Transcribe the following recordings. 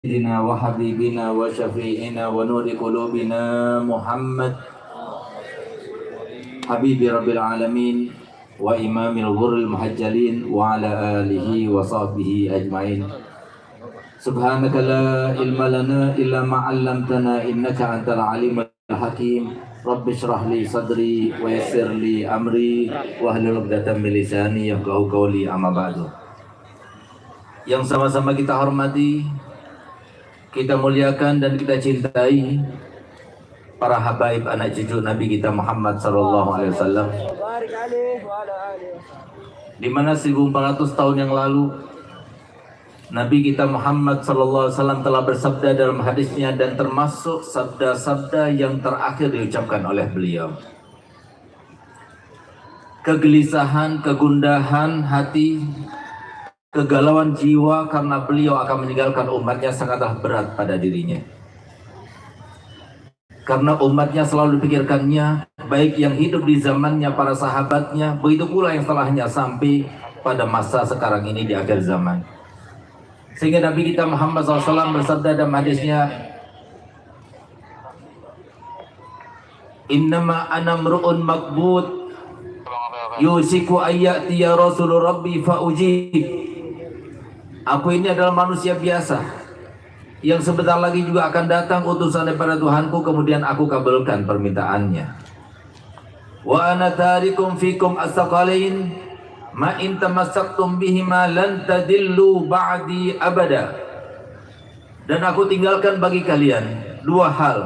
سيدنا وحبيبنا وشفيعنا ونور قلوبنا محمد حبيب رب العالمين وإمام الغر المحجلين وعلى آله وصحبه أجمعين. سبحانك لا علم لنا إلا ما علمتنا إنك أنت العليم الحكيم. رب اشرح لي صدري ويسر لي أمري واحلل عقدة من لساني يفقهوا قولي. أما بعد. Yang sama-sama kita hormati, kita muliakan dan kita cintai para habaib anak cucu Nabi kita Muhammad sallallahu alaihi wasallam. Di mana 1400 tahun yang lalu Nabi kita Muhammad sallallahu alaihi wasallam telah bersabda dalam hadisnya, dan termasuk sabda-sabda yang terakhir diucapkan oleh beliau. Kegelisahan, kegundahan hati, kegalauan jiwa karena beliau akan meninggalkan umatnya sangatlah berat pada dirinya. Karena umatnya selalu dipikirkannya, baik yang hidup di zamannya para sahabatnya, begitu pula yang setelahnya sampai pada masa sekarang ini di akhir zaman. Sehingga Nabi kita Muhammad SAW bersabda dalam hadisnya, "Innama ana mru'un makbud, yusiku ayyati ya Rasulur Rabbi fa'ujib." Aku ini adalah manusia biasa yang sebentar lagi juga akan datang utusan daripada Tuhanku, kemudian aku kabulkan permintaannya. Wa ana tarikum fikum as-saqalain ma in tamassaktum bihima lan tadillu ba'di abada. Dan aku tinggalkan bagi kalian dua hal,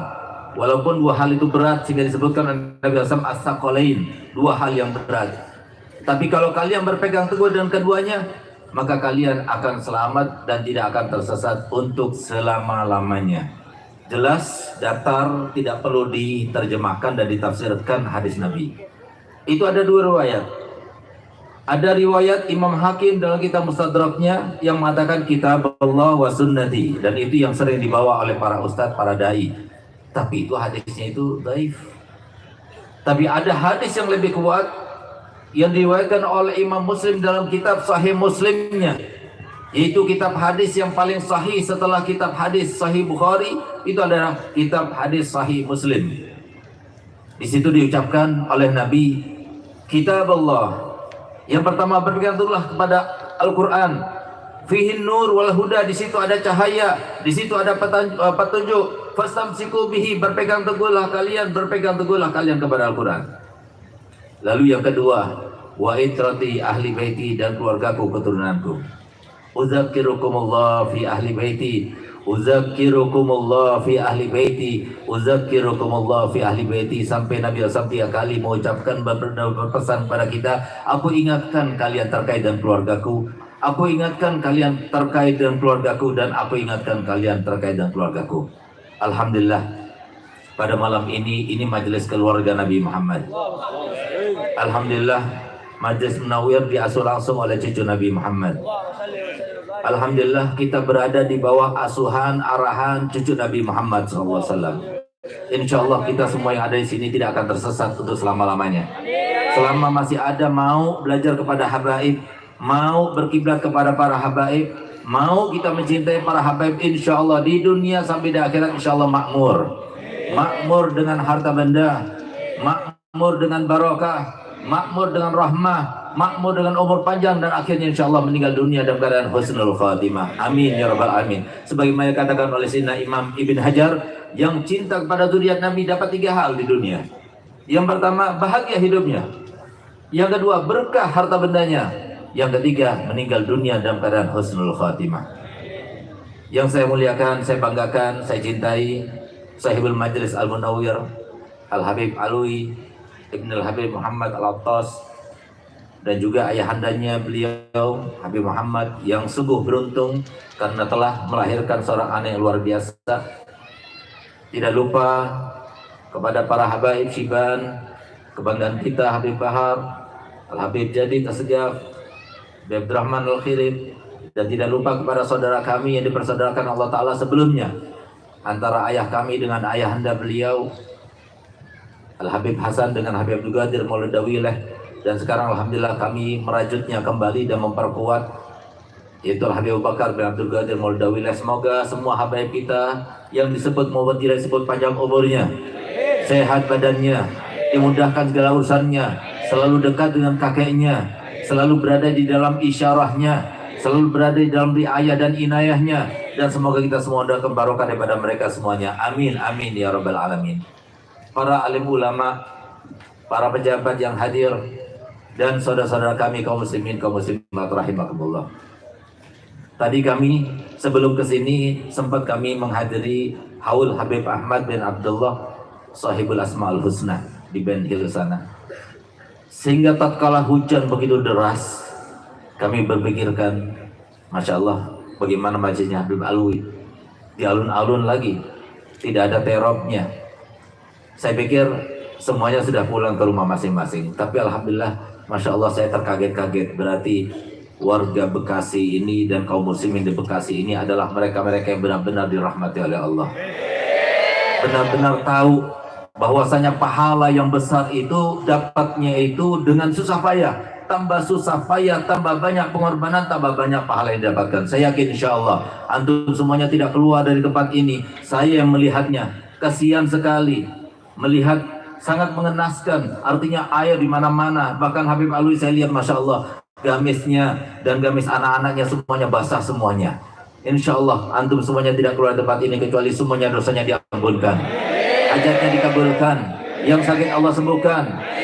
walaupun dua hal itu berat sehingga disebutkan Nabi SAW as-saqalain, dua hal yang berat. Tapi kalau kalian berpegang teguh dengan keduanya, maka kalian akan selamat dan tidak akan tersesat untuk selama-lamanya. Jelas, datar, tidak perlu diterjemahkan dan ditafsirkan hadis Nabi. Itu ada dua riwayat. Ada riwayat Imam Hakim dalam kitab Mustadraknya yang mengatakan kitab Allah wa sunnati, dan itu yang sering dibawa oleh para ustadz, para dai. Tapi itu hadisnya itu dhaif. Tapi ada hadis yang lebih kuat yang diriwayatkan oleh Imam Muslim dalam kitab Sahih Muslimnya, yaitu kitab hadis yang paling sahih setelah kitab hadis Sahih Bukhari, itu adalah kitab hadis Sahih Muslim. Di situ diucapkan oleh Nabi, kitab Allah yang pertama berpegang teguhlah kepada Al-Quran, fihin nur wal huda, di situ ada cahaya, di situ ada petunjuk, fastamsiku bihi, berpegang teguhlah kalian kepada Al-Quran. Lalu yang kedua, wa itrati ahli baiti, dan keluargaku, keturunanku. Uzakkirukumullah fi ahli baiti, uzakkirukumullah fi ahli baiti, uzakkirukumullah fi ahli baiti, sampai Nabi SAW 3 kali mengucapkan berpesan pada kita, aku ingatkan kalian terkait dengan keluargaku, aku ingatkan kalian terkait dengan keluargaku, dan aku ingatkan kalian terkait dengan keluargaku. Alhamdulillah, pada malam ini majelis keluarga Nabi Muhammad. Alhamdulillah, majelis Munawwir diasuh langsung oleh cucu Nabi Muhammad. Alhamdulillah, kita berada di bawah asuhan arahan cucu Nabi Muhammad SAW. Insya Allah kita semua yang ada di sini tidak akan tersesat untuk selama-lamanya. Selama masih ada mau belajar kepada habaib, mau berkiblat kepada para habaib, mau kita mencintai para habaib, insya Allah di dunia sampai di akhirat insya Allah makmur. Makmur dengan harta benda, makmur dengan barokah, makmur dengan rahmah, makmur dengan umur panjang, dan akhirnya insya Allah meninggal dunia dalam keadaan husnul khatimah. Amin ya rabbal alamin. Sebagaimana dikatakan oleh Sayyidina Imam Ibn Hajar, yang cinta kepada zuriat Nabi dapat 3 hal di dunia. Yang pertama, bahagia hidupnya. Yang kedua, berkah harta bendanya. Yang ketiga, meninggal dunia dalam keadaan husnul khatimah. Yang saya muliakan, saya banggakan, saya cintai Sahibul Majlis Al-Munawwir Al-Habib Alwi Ibn Al-Habib Muhammad Al-Attas, dan juga ayahandanya beliau Habib Muhammad, yang sungguh beruntung karena telah melahirkan seorang anak yang luar biasa. Tidak lupa kepada para habaib Syiban, kebanggaan kita Habib Bahar, Al-Habib Jadid As-Sejaf, Habib Rahman Al-Khirib, dan tidak lupa kepada saudara kami yang dipersaudarakan Allah Ta'ala sebelumnya, antara ayah kami dengan ayahanda beliau Al-Habib Hasan dengan Habib Abdul Qadir Maulid Dawileh, dan sekarang alhamdulillah kami merajutnya kembali dan memperkuat yaitu Habib Bakar bin Abdul Qadir Moldawi. Semoga semua habaib kita yang disebut maupun tidak disebut panjang umurnya, sehat badannya, dimudahkan segala urusannya, selalu dekat dengan kakeknya, selalu berada di dalam isyarahnya, selalu berada di dalam riayah dan inayahnya, dan semoga kita semua doakan barokah daripada mereka semuanya. Amin amin ya rabbal alamin. Para alim ulama, para pejabat yang hadir, dan saudara-saudara kami kaum muslimin kaum muslimat rahimakumullah. Tadi kami sebelum kesini sempat kami menghadiri haul Habib Ahmad bin Abdullah Sahibul Asma'ul Husna di Ben Hill sana. Sehingga tatkala hujan begitu deras, kami berpikirkan, Masya Allah, bagaimana majlisnya Habib Alwi di alun-alun lagi, tidak ada terobnya. Saya pikir semuanya sudah pulang ke rumah masing-masing, tapi alhamdulillah, Masya Allah, saya terkaget-kaget. Berarti warga Bekasi ini dan kaum muslimin di Bekasi ini adalah mereka-mereka yang benar-benar dirahmati oleh Allah, benar-benar tahu bahwasanya pahala yang besar itu dapatnya itu dengan susah payah. Tambah susah payah, tambah banyak pengorbanan, tambah banyak pahala yang didapatkan. Saya yakin insya Allah antum semuanya tidak keluar dari tempat ini. Saya yang melihatnya, kasihan sekali melihat, sangat mengenaskan. Artinya air di mana-mana. Bahkan Habib Alwi saya lihat, Masya Allah, gamisnya dan gamis anak-anaknya semuanya basah semuanya. Insya Allah antum semuanya tidak keluar tempat ini kecuali semuanya dosanya diampunkan, hajatnya dikabulkan, yang sakit Allah sembuhkan,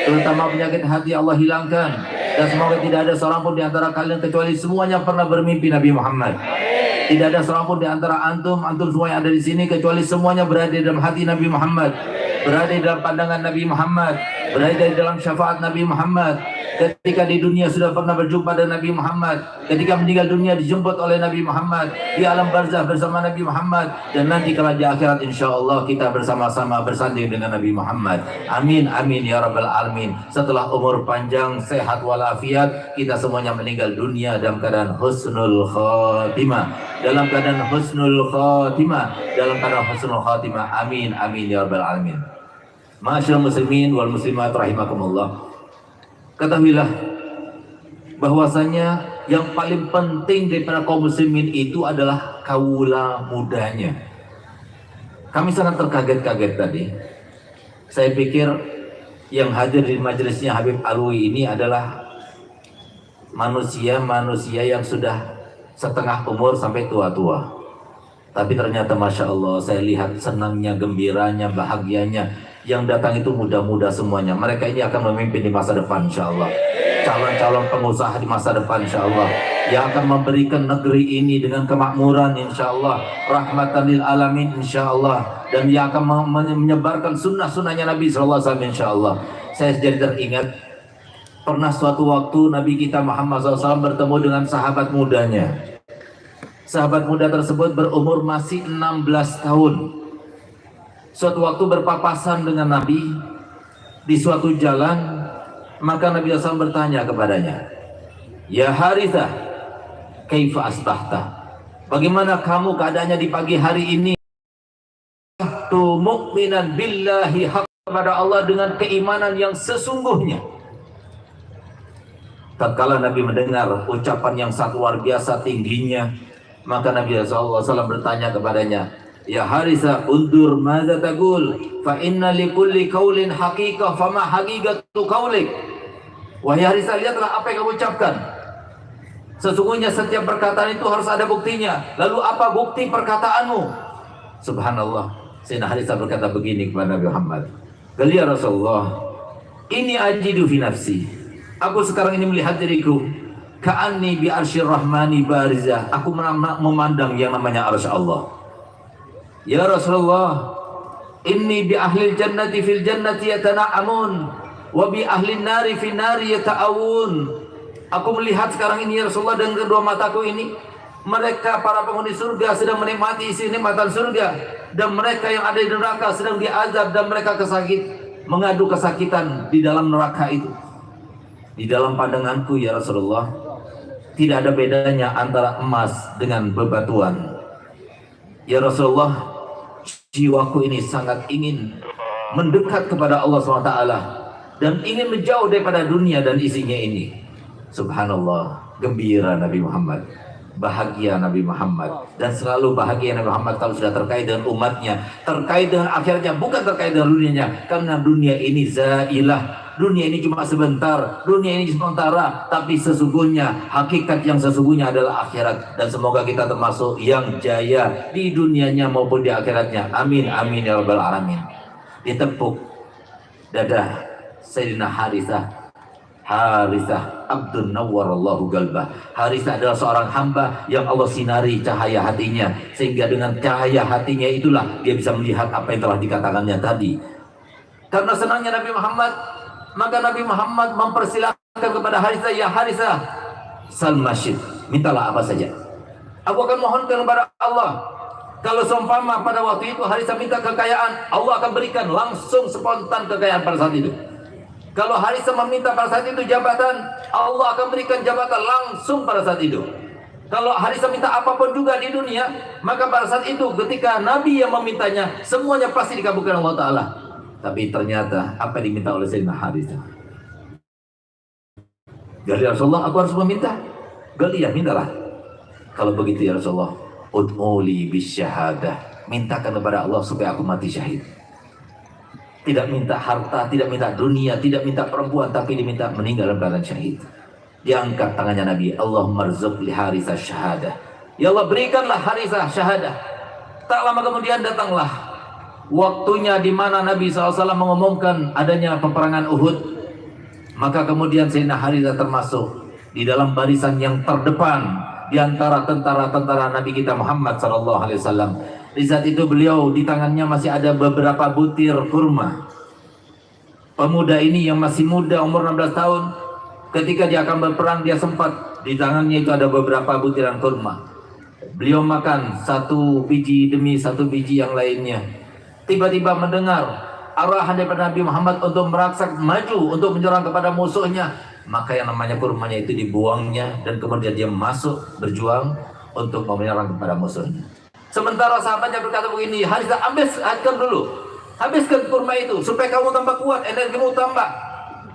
terutama penyakit hati Allah hilangkan, dan semoga tidak ada seorang pun di antara kalian kecuali semuanya pernah bermimpi Nabi Muhammad. Tidak ada seorang pun di antara antum semua yang ada di sini kecuali semuanya berada di dalam hati Nabi Muhammad, berada di dalam pandangan Nabi Muhammad, berada di dalam syafaat Nabi Muhammad. Ketika di dunia sudah pernah berjumpa dengan Nabi Muhammad, ketika meninggal dunia dijemput oleh Nabi Muhammad, di alam barzah bersama Nabi Muhammad, dan nanti kalau di akhirat insya Allah kita bersama-sama bersanding dengan Nabi Muhammad. Amin amin ya rabbal alamin. Setelah umur panjang, sehat walafiat, kita semuanya meninggal dunia dalam keadaan husnul khatimah, dalam keadaan husnul khatimah, dalam keadaan husnul khatimah. Amin amin ya rabbal alamin. Ma'asyiral muslimin wal muslimat rahimakumullah. Ketahuilah bahwasanya yang paling penting daripada kaum muslimin itu adalah kaula mudanya. Kami sangat terkaget-kaget tadi. Saya pikir yang hadir di majelisnya Habib Alwi ini adalah manusia-manusia yang sudah setengah umur sampai tua-tua. Tapi ternyata Masya Allah, saya lihat senangnya, gembiranya, bahagianya. Yang datang itu muda-muda semuanya. Mereka ini akan memimpin di masa depan insya Allah. Calon-calon pengusaha di masa depan insya Allah, yang akan memberikan negeri ini dengan kemakmuran insya Allah, rahmatan lil alamin insya Allah, dan yang akan menyebarkan sunnah-sunnahnya Nabi SAW insya Allah. Saya jadi teringat pernah suatu waktu Nabi kita Muhammad SAW bertemu dengan sahabat mudanya. Sahabat muda tersebut berumur masih 16 tahun. Suatu waktu berpapasan dengan Nabi di suatu jalan, maka Nabi SAW bertanya kepadanya, "Ya Harithah, kaifa asbahta?" Bagaimana kamu keadaannya di pagi hari ini? Tu mu'minan billahi haqq, kepada Allah dengan keimanan yang sesungguhnya. Tatkala Nabi mendengar ucapan yang sangat luar biasa tingginya, maka Nabi SAW bertanya kepadanya, "Ya Harithah, undur madza taqul, fa inna likulli qaulin haqiqah, fama haqiqatu qaulik." Wahai Harithah, lihatlah apa yang kamu ucapkan. Sesungguhnya setiap perkataan itu harus ada buktinya. Lalu apa bukti perkataanmu? Subhanallah. Sayyidina Harithah berkata begini kepada Nabi Muhammad, "Ya Rasulullah, ini ajidu fi nafsi." Aku sekarang ini melihat diriku, ka'anni bi arsyir rahmani barizah. Aku memandang yang namanya arsy Allah. Ya Rasulullah, inni bi ahlil jannati fil jannati yatana'amun, wa bi ahlin nari fil nari yata'awun. Aku melihat sekarang ini ya Rasulullah dengan kedua mataku ini, mereka para penghuni surga sedang menikmati isi nikmatan surga, dan mereka yang ada di neraka sedang diazab, dan mereka mengadu kesakitan di dalam neraka itu. Di dalam pandanganku ya Rasulullah, tidak ada bedanya antara emas dengan bebatuan. Ya Rasulullah, jiwaku ini sangat ingin mendekat kepada Allah SWT dan ingin menjauh daripada dunia dan isinya ini. Subhanallah, gembira Nabi Muhammad. bahagia Nabi Muhammad, dan selalu bahagia Nabi Muhammad kalau sudah terkait dengan umatnya, terkait dengan akhirnya, bukan terkait dengan dunianya, karena dunia ini zailah, dunia ini cuma sebentar, dunia ini sementara, tapi sesungguhnya hakikat yang sesungguhnya adalah akhirat, dan semoga kita termasuk yang jaya di dunianya maupun di akhiratnya. Amin amin ya rabbal alamin. Ditepuk dada Sayyidina Harithah Abdun Nawwarallahu Galbah. Harithah adalah seorang hamba yang Allah sinari cahaya hatinya, sehingga dengan cahaya hatinya itulah dia bisa melihat apa yang telah dikatakannya tadi. Karena senangnya Nabi Muhammad, maka Nabi Muhammad mempersilahkan kepada Harithah, ya Harithah, sal masyid, mintalah apa saja, aku akan mohonkan kepada Allah. Kalau seumpama pada waktu itu Harithah minta kekayaan, Allah akan berikan langsung spontan kekayaan pada saat itu. Kalau Harithah meminta pada saat itu jabatan, Allah akan berikan jabatan langsung pada saat itu. Kalau Harithah minta apapun juga di dunia, maka pada saat itu ketika Nabi yang memintanya, semuanya pasti dikabulkan Allah Ta'ala. Tapi ternyata apa yang diminta oleh Sayyidina Harithah? Gali ya Rasulullah, aku harus meminta. Gali ya, mintalah. Kalau begitu ya Rasulullah, ud'uli bisyahadah, mintakan kepada Allah supaya aku mati syahid. Tidak minta harta, tidak minta dunia, tidak minta perempuan, tapi diminta meninggal dalam keadaan syahid. Diangkat tangannya Nabi, Allahumma rzuq li Harithah syahadah. Ya Allah, berikanlah Harithah syahadah. Tak lama kemudian datanglah waktunya di mana Nabi SAW mengumumkan adanya peperangan Uhud. Maka kemudian Sayyidina Harithah termasuk di dalam barisan yang terdepan di antara tentara-tentara Nabi kita Muhammad SAW. Di saat itu beliau di tangannya masih ada beberapa butir kurma. Pemuda ini yang masih muda, umur 16 tahun, ketika dia akan berperang, dia sempat di tangannya itu ada beberapa butiran kurma. Beliau makan satu biji demi satu biji yang lainnya. Tiba-tiba mendengar arahan daripada Nabi Muhammad untuk meraksak maju untuk menyerang kepada musuhnya. Maka yang namanya kurmanya itu dibuangnya, dan kemudian dia masuk berjuang untuk menyerang kepada musuhnya. Sementara sahabatnya berkata begini, Harithah, habiskan dulu, habiskan kurma itu supaya kamu tambah kuat, energimu tambah.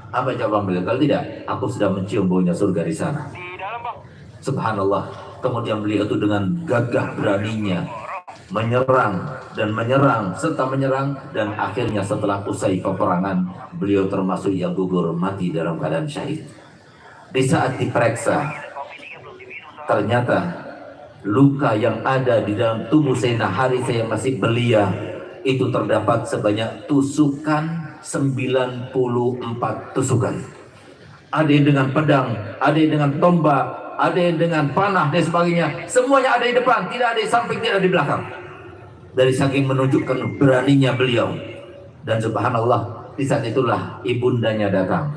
Apa jawaban beliau? Kalau tidak, aku sudah mencium baunya surga di sana. Subhanallah. Kemudian beliau itu dengan gagah beraninya menyerang dan menyerang serta menyerang, dan akhirnya setelah usai peperangan beliau termasuk yang gugur mati dalam keadaan syahid. Di saat diperiksa, ternyata luka yang ada di dalam tubuh Sayyidina Harithah yang masih belia itu terdapat sebanyak tusukan 94 tusukan. Ada yang dengan pedang, ada yang dengan tombak, ada yang dengan panah dan sebagainya. Semuanya ada di depan, tidak ada di samping, tidak ada di belakang. Dari saking menunjukkan beraninya beliau. Dan subhanallah, di saat itulah ibundanya datang.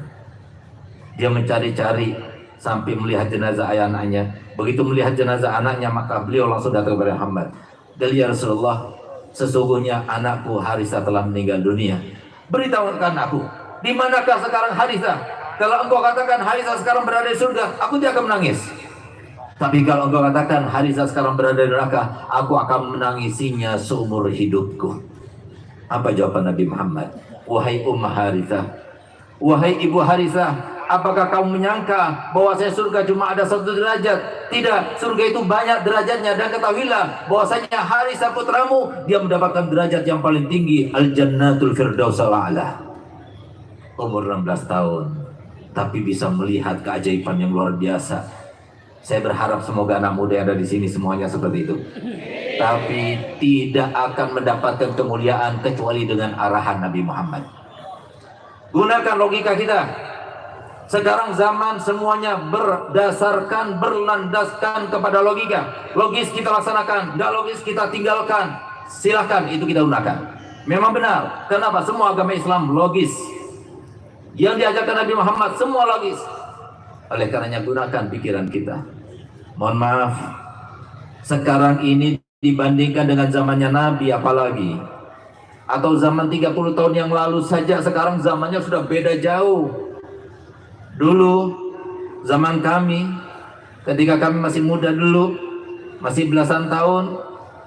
Dia mencari-cari sampai melihat jenazah ayah anaknya. Begitu melihat jenazah anaknya, maka beliau langsung datang kepada Muhammad. Ya Rasulullah, sesungguhnya anakku Harithah telah meninggal dunia. Beritahukan aku, di manakah sekarang Harithah? Kalau engkau katakan Harithah sekarang berada di surga, aku tidak akan menangis. Tapi kalau engkau katakan Harithah sekarang berada di neraka, aku akan menangisinya seumur hidupku. Apa jawaban Nabi Muhammad? Wahai Ummah Harithah, wahai ibu Harithah, apakah kamu menyangka bahwasanya surga cuma ada satu derajat? Tidak, surga itu banyak derajatnya, dan ketahuilah bahwasanya Harithah putramu, dia mendapatkan derajat yang paling tinggi, Al-Jannatul Firdausul A'la. Umur 16 tahun, tapi bisa melihat keajaiban yang luar biasa. Saya berharap semoga anak muda yang ada di sini semuanya seperti itu. Tapi tidak akan mendapatkan kemuliaan kecuali dengan arahan Nabi Muhammad. Gunakan logika kita. Sekarang zaman semuanya berlandaskan kepada logika. Logis kita laksanakan, nggak logis kita tinggalkan. Silahkan, itu kita gunakan. Memang benar. Kenapa? Semua agama Islam logis. Yang diajarkan Nabi Muhammad semua logis. Oleh karenanya gunakan pikiran kita. Mohon maaf, sekarang ini dibandingkan dengan zamannya Nabi apalagi, atau zaman 30 tahun yang lalu saja, sekarang zamannya sudah beda jauh. Dulu zaman kami, ketika kami masih muda dulu, masih belasan tahun,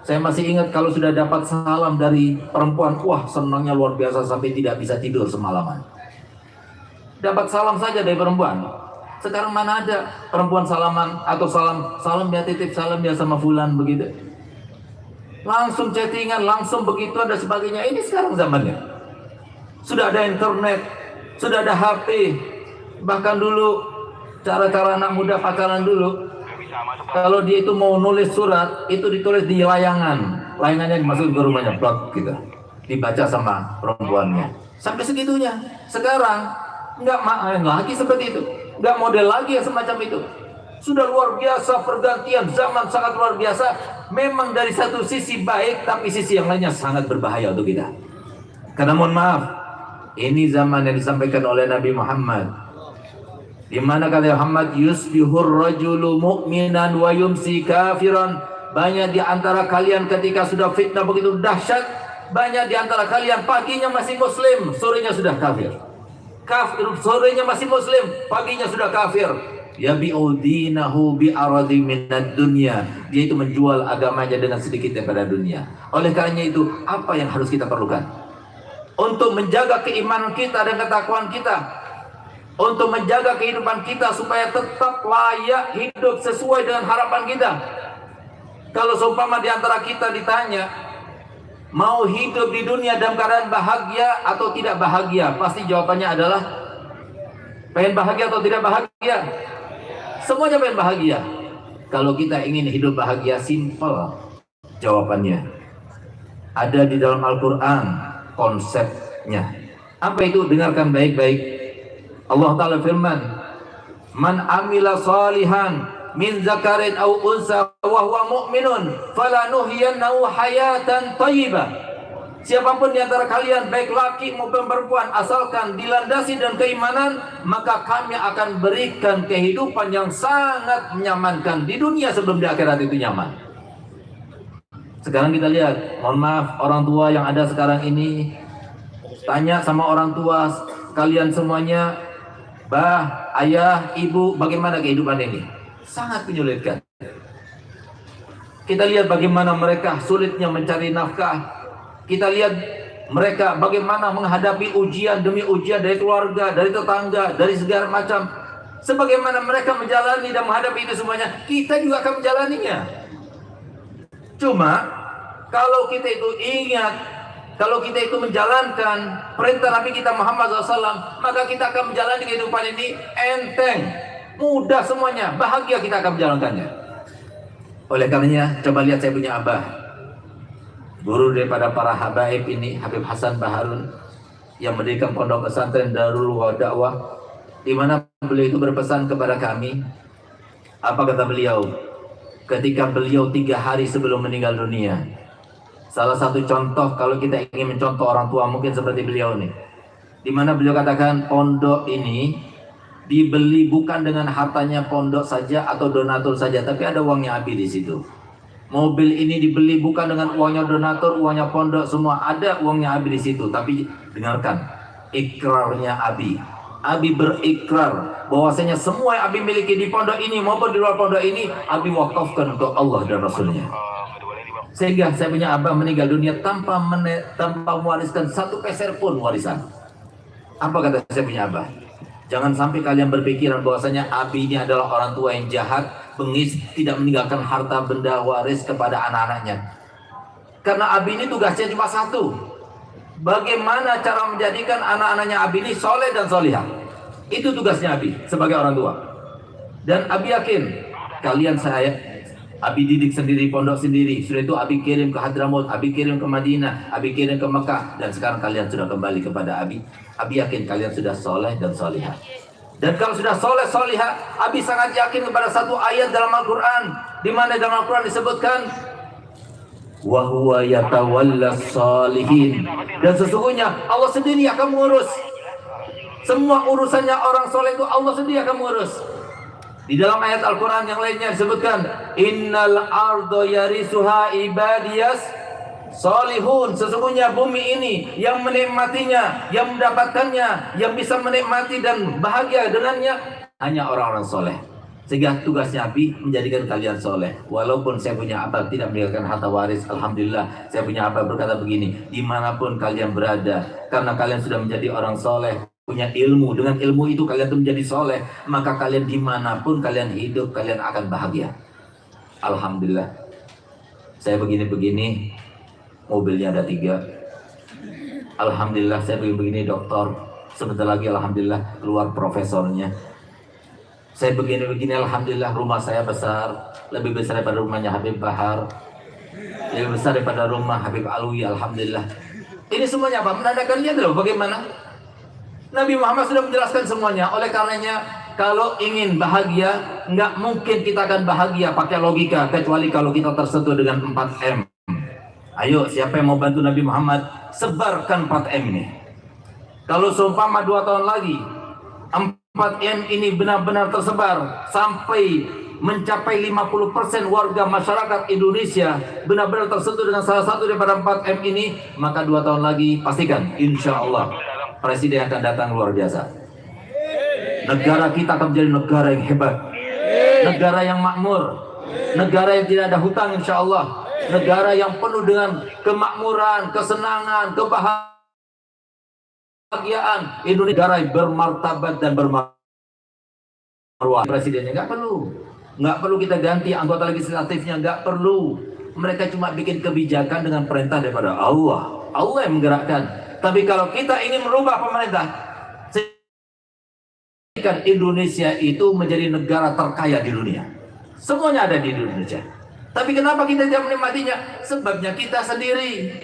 saya masih ingat kalau sudah dapat salam dari perempuan, wah senangnya luar biasa sampai tidak bisa tidur semalaman. Dapat salam saja dari perempuan. Sekarang mana ada perempuan salaman atau salam ya, titip salam ya sama fulan begitu. Langsung chattingan, langsung begitu dan sebagainya. Ini sekarang zamannya. Sudah ada internet, sudah ada HP. Bahkan dulu cara-cara anak muda pacaran dulu, kalau dia itu mau nulis surat, itu ditulis di layangan. Layangannya dimasuk ke rumahnya, plot gitu. Dibaca sama perempuannya. Sampai segitunya. Sekarang nggak lagi seperti itu. Nggak model lagi yang semacam itu. Sudah luar biasa, pergantian zaman sangat luar biasa. Memang dari satu sisi baik, tapi sisi yang lainnya sangat berbahaya untuk kita. Karena mohon maaf, ini zaman yang disampaikan oleh Nabi Muhammad, di mana kata Muhammad, yusbihur rajulu mu'minan wa yumsi kafiran. Banyak di antara kalian ketika sudah fitnah begitu dahsyat, banyak di antara kalian paginya masih muslim, sorenya sudah kafir. Sorenya masih muslim, paginya sudah kafir. Yabi'u dinahu bi'aradi minad dunya. Dia itu menjual agamanya dengan sedikit daripada dunia. Oleh karena itu, apa yang harus kita perlukan untuk menjaga keimanan kita dan ketakwaan kita, untuk menjaga kehidupan kita supaya tetap layak hidup sesuai dengan harapan kita? Kalau seumpama di antara kita ditanya, mau hidup di dunia dalam keadaan bahagia atau tidak bahagia, pasti jawabannya adalah pengen bahagia atau tidak bahagia. Semuanya pengen bahagia. Kalau kita ingin hidup bahagia, simple jawabannya. Ada di dalam Al-Quran konsepnya. Apa itu? Dengarkan baik-baik. Allah Ta'ala firman, man amila salihan min zakarin aw unsa wa huwa mu'minun falanuhyiyannahu hayatan thayyibah. Siapapun di antara kalian, baik laki maupun perempuan, asalkan dilandasi dan keimanan, maka kami akan berikan kehidupan yang sangat menyamankan di dunia sebelum di akhirat itu nyaman. Sekarang kita lihat, mohon maaf, orang tua yang ada sekarang ini, tanya sama orang tua kalian semuanya, bah, ayah, ibu, bagaimana kehidupan ini? Sangat menyulitkan. Kita lihat bagaimana mereka sulitnya mencari nafkah. Kita lihat mereka bagaimana menghadapi ujian demi ujian dari keluarga, dari tetangga, dari segala macam. Sebagaimana mereka menjalani dan menghadapi itu semuanya, kita juga akan menjalaninya. Cuma kalau kita itu ingat, kalau kita itu menjalankan perintah Nabi kita Muhammad SAW, maka kita akan menjalani kehidupan ini enteng, mudah semuanya, bahagia kita akan menjalankannya. Oleh karenanya, coba lihat saya punya abah, guru daripada para habaib ini, Habib Hasan Baharun, yang mendirikan pondok pesantren Darul Dakwah, di mana beliau itu berpesan kepada kami. Apa kata beliau? Ketika beliau 3 hari sebelum meninggal dunia, salah satu contoh kalau kita ingin mencontoh orang tua mungkin seperti beliau nih, di mana beliau katakan pondok ini dibeli bukan dengan hartanya pondok saja atau donatur saja, tapi ada uangnya Abi di situ. Mobil ini dibeli bukan dengan uangnya donatur, uangnya pondok, semua ada uangnya Abi di situ. Tapi dengarkan ikrarnya Abi. Abi berikrar bahwasanya semua yang Abi miliki di pondok ini maupun di luar pondok ini, Abi wakafkan untuk Allah dan Rasulnya. Sehingga saya punya abah meninggal dunia tanpa mewariskan 1 peser pun warisan. Apa kata saya punya abah? Jangan sampai kalian berpikiran bahwasanya Abi ini adalah orang tua yang jahat, bengis, tidak meninggalkan harta benda waris kepada anak-anaknya. Karena Abi ini tugasnya cuma satu, bagaimana cara menjadikan anak-anaknya Abi ini soleh dan solihah. Itu tugasnya Abi sebagai orang tua. Dan Abi yakin kalian Abi didik sendiri, pondok sendiri. Sudah itu Abi kirim ke Hadramut, Abi kirim ke Madinah, Abi kirim ke Mekah, dan sekarang kalian sudah kembali kepada Abi. Abi yakin kalian sudah soleh dan solihah. Dan kalau sudah soleh solihah, Abi sangat yakin kepada satu ayat dalam Al-Quran, di mana dalam Al-Quran disebutkan, wa huwa yatawallas salihin. Dan sesungguhnya Allah sendiri akan mengurus semua urusannya orang soleh itu. Allah sendiri akan mengurus. Di dalam ayat Al-Quran yang lainnya disebutkan, innal ardo yarisuha ibadiyas solihun. Sesungguhnya bumi ini yang menikmatinya, yang mendapatkannya, yang bisa menikmati dan bahagia dengannya hanya orang-orang soleh. Sehingga tugasnya Abi menjadikan kalian soleh. Walaupun saya punya abah tidak meninggalkan harta waris, alhamdulillah saya punya abah berkata begini, dimanapun kalian berada, karena kalian sudah menjadi orang soleh, punya ilmu. Dengan ilmu itu kalian tuh menjadi soleh, maka kalian dimanapun kalian hidup, kalian akan bahagia. Alhamdulillah, saya begini-begini, mobilnya ada 3. Alhamdulillah, saya begini-begini, dokter. Sebentar lagi alhamdulillah keluar profesornya. Saya begini-begini, alhamdulillah rumah saya besar, lebih besar daripada rumahnya Habib Bahar, lebih besar daripada rumah Habib Alwi. Alhamdulillah. Ini semuanya apa? Menandakan lihat loh bagaimana Nabi Muhammad sudah menjelaskan semuanya. Oleh karenanya, kalau ingin bahagia, nggak mungkin kita akan bahagia pakai logika, kecuali kalau kita tersentuh dengan 4M. Ayo, siapa yang mau bantu Nabi Muhammad? Sebarkan 4M ini. Kalau seumpama 2 tahun lagi 4M ini benar-benar tersebar sampai mencapai 50% warga masyarakat Indonesia benar-benar tersentuh dengan salah satu daripada 4M ini, maka 2 tahun lagi pastikan insya Allah presiden akan datang luar biasa. Negara kita akan menjadi negara yang hebat, negara yang makmur, negara yang tidak ada hutang insya Allah, negara yang penuh dengan kemakmuran, kesenangan, kebahagiaan. Indonesia negara yang bermartabat dan bermarwah. Presidennya nggak perlu kita ganti, anggota legislatifnya nggak perlu. Mereka cuma bikin kebijakan dengan perintah daripada Allah. Allah yang menggerakkan. Tapi kalau kita ingin merubah pemerintah, Indonesia itu menjadi negara terkaya di dunia. Semuanya ada di Indonesia. Tapi kenapa kita tidak menikmatinya? Sebabnya kita sendiri.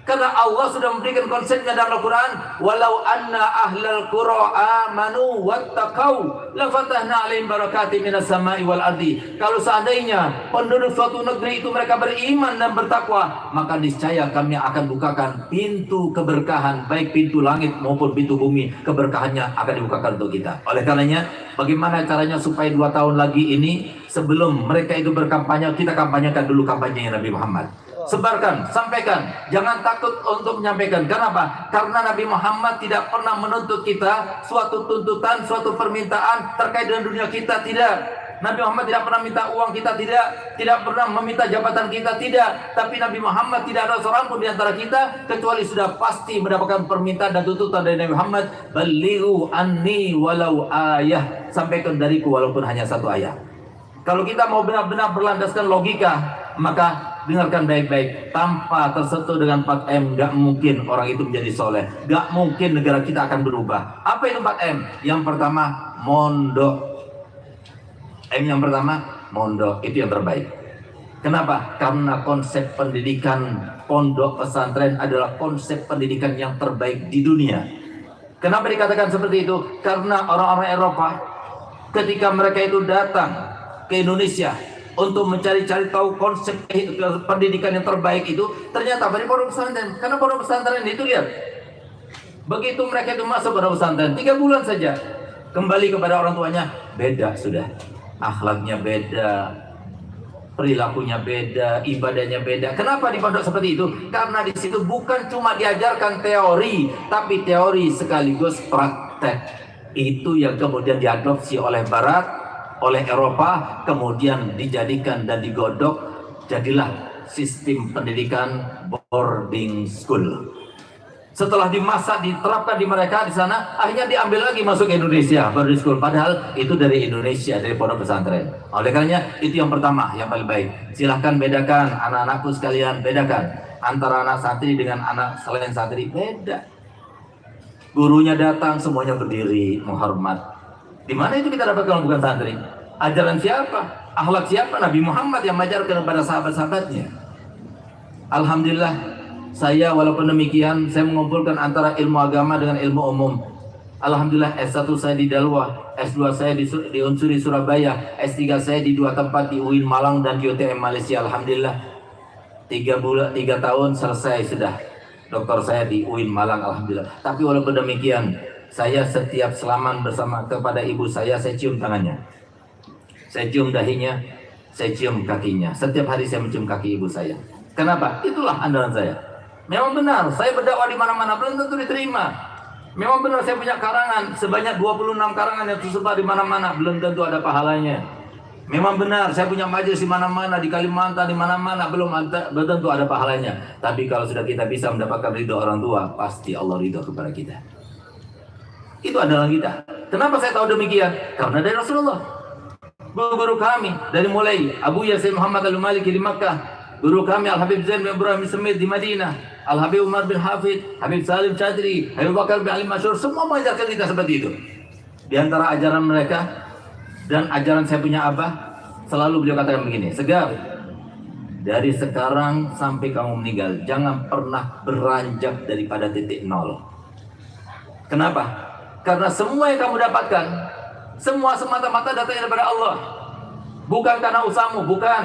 Karena Allah sudah memberikan konsepnya dalam Al-Quran, walau anna ahlal qura amanu wattaqau lafatahna alaihim barakatim minas sama'i wal ardi. Kalau seandainya penduduk suatu negeri itu mereka beriman dan bertakwa, maka niscaya kami akan bukakan pintu keberkahan, baik pintu langit maupun pintu bumi, keberkahannya akan dibukakan untuk kita. Oleh karenanya, bagaimana caranya supaya 2 tahun lagi ini sebelum mereka itu berkampanye, kita kampanyekan dulu kampanyenya Nabi Muhammad. Sebarkan, sampaikan, jangan takut untuk menyampaikan. Kenapa? Karena Nabi Muhammad tidak pernah menuntut kita suatu tuntutan, suatu permintaan terkait dengan dunia kita, tidak. Nabi Muhammad tidak pernah minta uang kita, tidak pernah meminta jabatan kita, tidak. Tapi Nabi Muhammad tidak ada seorang pun di antara kita kecuali sudah pasti mendapatkan permintaan dan tuntutan dari Nabi Muhammad, balighu anni walau ayah, sampaikan dariku walaupun hanya 1 ayat. Kalau kita mau benar-benar berlandaskan logika, maka dengarkan baik-baik, tanpa tersentuh dengan 4M, gak mungkin orang itu menjadi soleh, gak mungkin negara kita akan berubah. Apa itu 4M? Yang pertama, mondok. M yang pertama, mondok, itu yang terbaik. Kenapa? Karena konsep pendidikan pondok pesantren adalah konsep pendidikan yang terbaik di dunia. Kenapa dikatakan seperti itu? Karena orang-orang Eropa ketika mereka itu datang ke Indonesia untuk mencari-cari tahu konsep pendidikan yang terbaik itu, ternyata dari pondok pesantren. Karena pondok pesantren itu lihat, begitu mereka itu masuk ke pondok pesantren 3 bulan saja, kembali kepada orang tuanya, beda sudah, akhlaknya beda, perilakunya beda, ibadahnya beda. Kenapa di pondok seperti itu? Karena di situ bukan cuma diajarkan teori, tapi teori sekaligus praktek. Itu yang kemudian diadopsi oleh Barat, oleh Eropa, kemudian dijadikan dan digodok, jadilah sistem pendidikan boarding school. Setelah dimasak, diterapkan di mereka di sana, akhirnya diambil lagi masuk ke Indonesia boarding school, padahal itu dari Indonesia, dari pondok pesantren. Oleh karenanya itu yang pertama, yang paling baik. Silahkan bedakan, anak-anakku sekalian, bedakan antara anak santri dengan anak selain santri, beda. Gurunya datang, semuanya berdiri menghormat. Di mana itu kita dapatkan bukan santri? Ajaran siapa? Akhlak siapa? Nabi Muhammad yang mengajarkan kepada sahabat-sahabatnya. Alhamdulillah, saya walaupun demikian, saya mengumpulkan antara ilmu agama dengan ilmu umum. Alhamdulillah, S1 saya di Dalwah, S2 saya di Unsuri Surabaya, S3 saya di 2 tempat, di UIN Malang dan di UTM Malaysia. Alhamdulillah, 3 tahun selesai sudah. Doktor saya di UIN Malang, alhamdulillah. Tapi walaupun demikian, saya setiap salaman bersama kepada ibu saya cium tangannya, saya cium dahinya, saya cium kakinya. Setiap hari saya mencium kaki ibu saya. Kenapa? Itulah andalan saya. Memang benar, saya berdakwah di mana-mana belum tentu diterima. Memang benar saya punya karangan sebanyak 26 karangan yang tersebar di mana-mana, belum tentu ada pahalanya. Memang benar saya punya majelis di mana-mana, di Kalimantan, di mana-mana, belum tentu ada pahalanya. Tapi kalau sudah kita bisa mendapatkan ridho orang tua, pasti Allah ridho kepada kita. Itu adalah kita. Kenapa saya tahu demikian? Karena dari Rasulullah. Guru kami dari mulai Abu Yasin Muhammad Al-Maliki di Makkah, guru kami Al-Habib Zain bin Ibrahim Semit di Madinah, Al-Habib Umar bin Hafid, Habib Salim Chadri, Habib Bakar bin Ali Masyur, semua mengajarkan kita seperti itu. Di antara ajaran mereka dan ajaran saya punya abah, selalu beliau katakan begini, Segar, dari sekarang sampai kamu meninggal, jangan pernah beranjak daripada titik nol. Kenapa? Karena semua yang kamu dapatkan, semua semata-mata datangnya daripada Allah. Bukan karena usahamu, bukan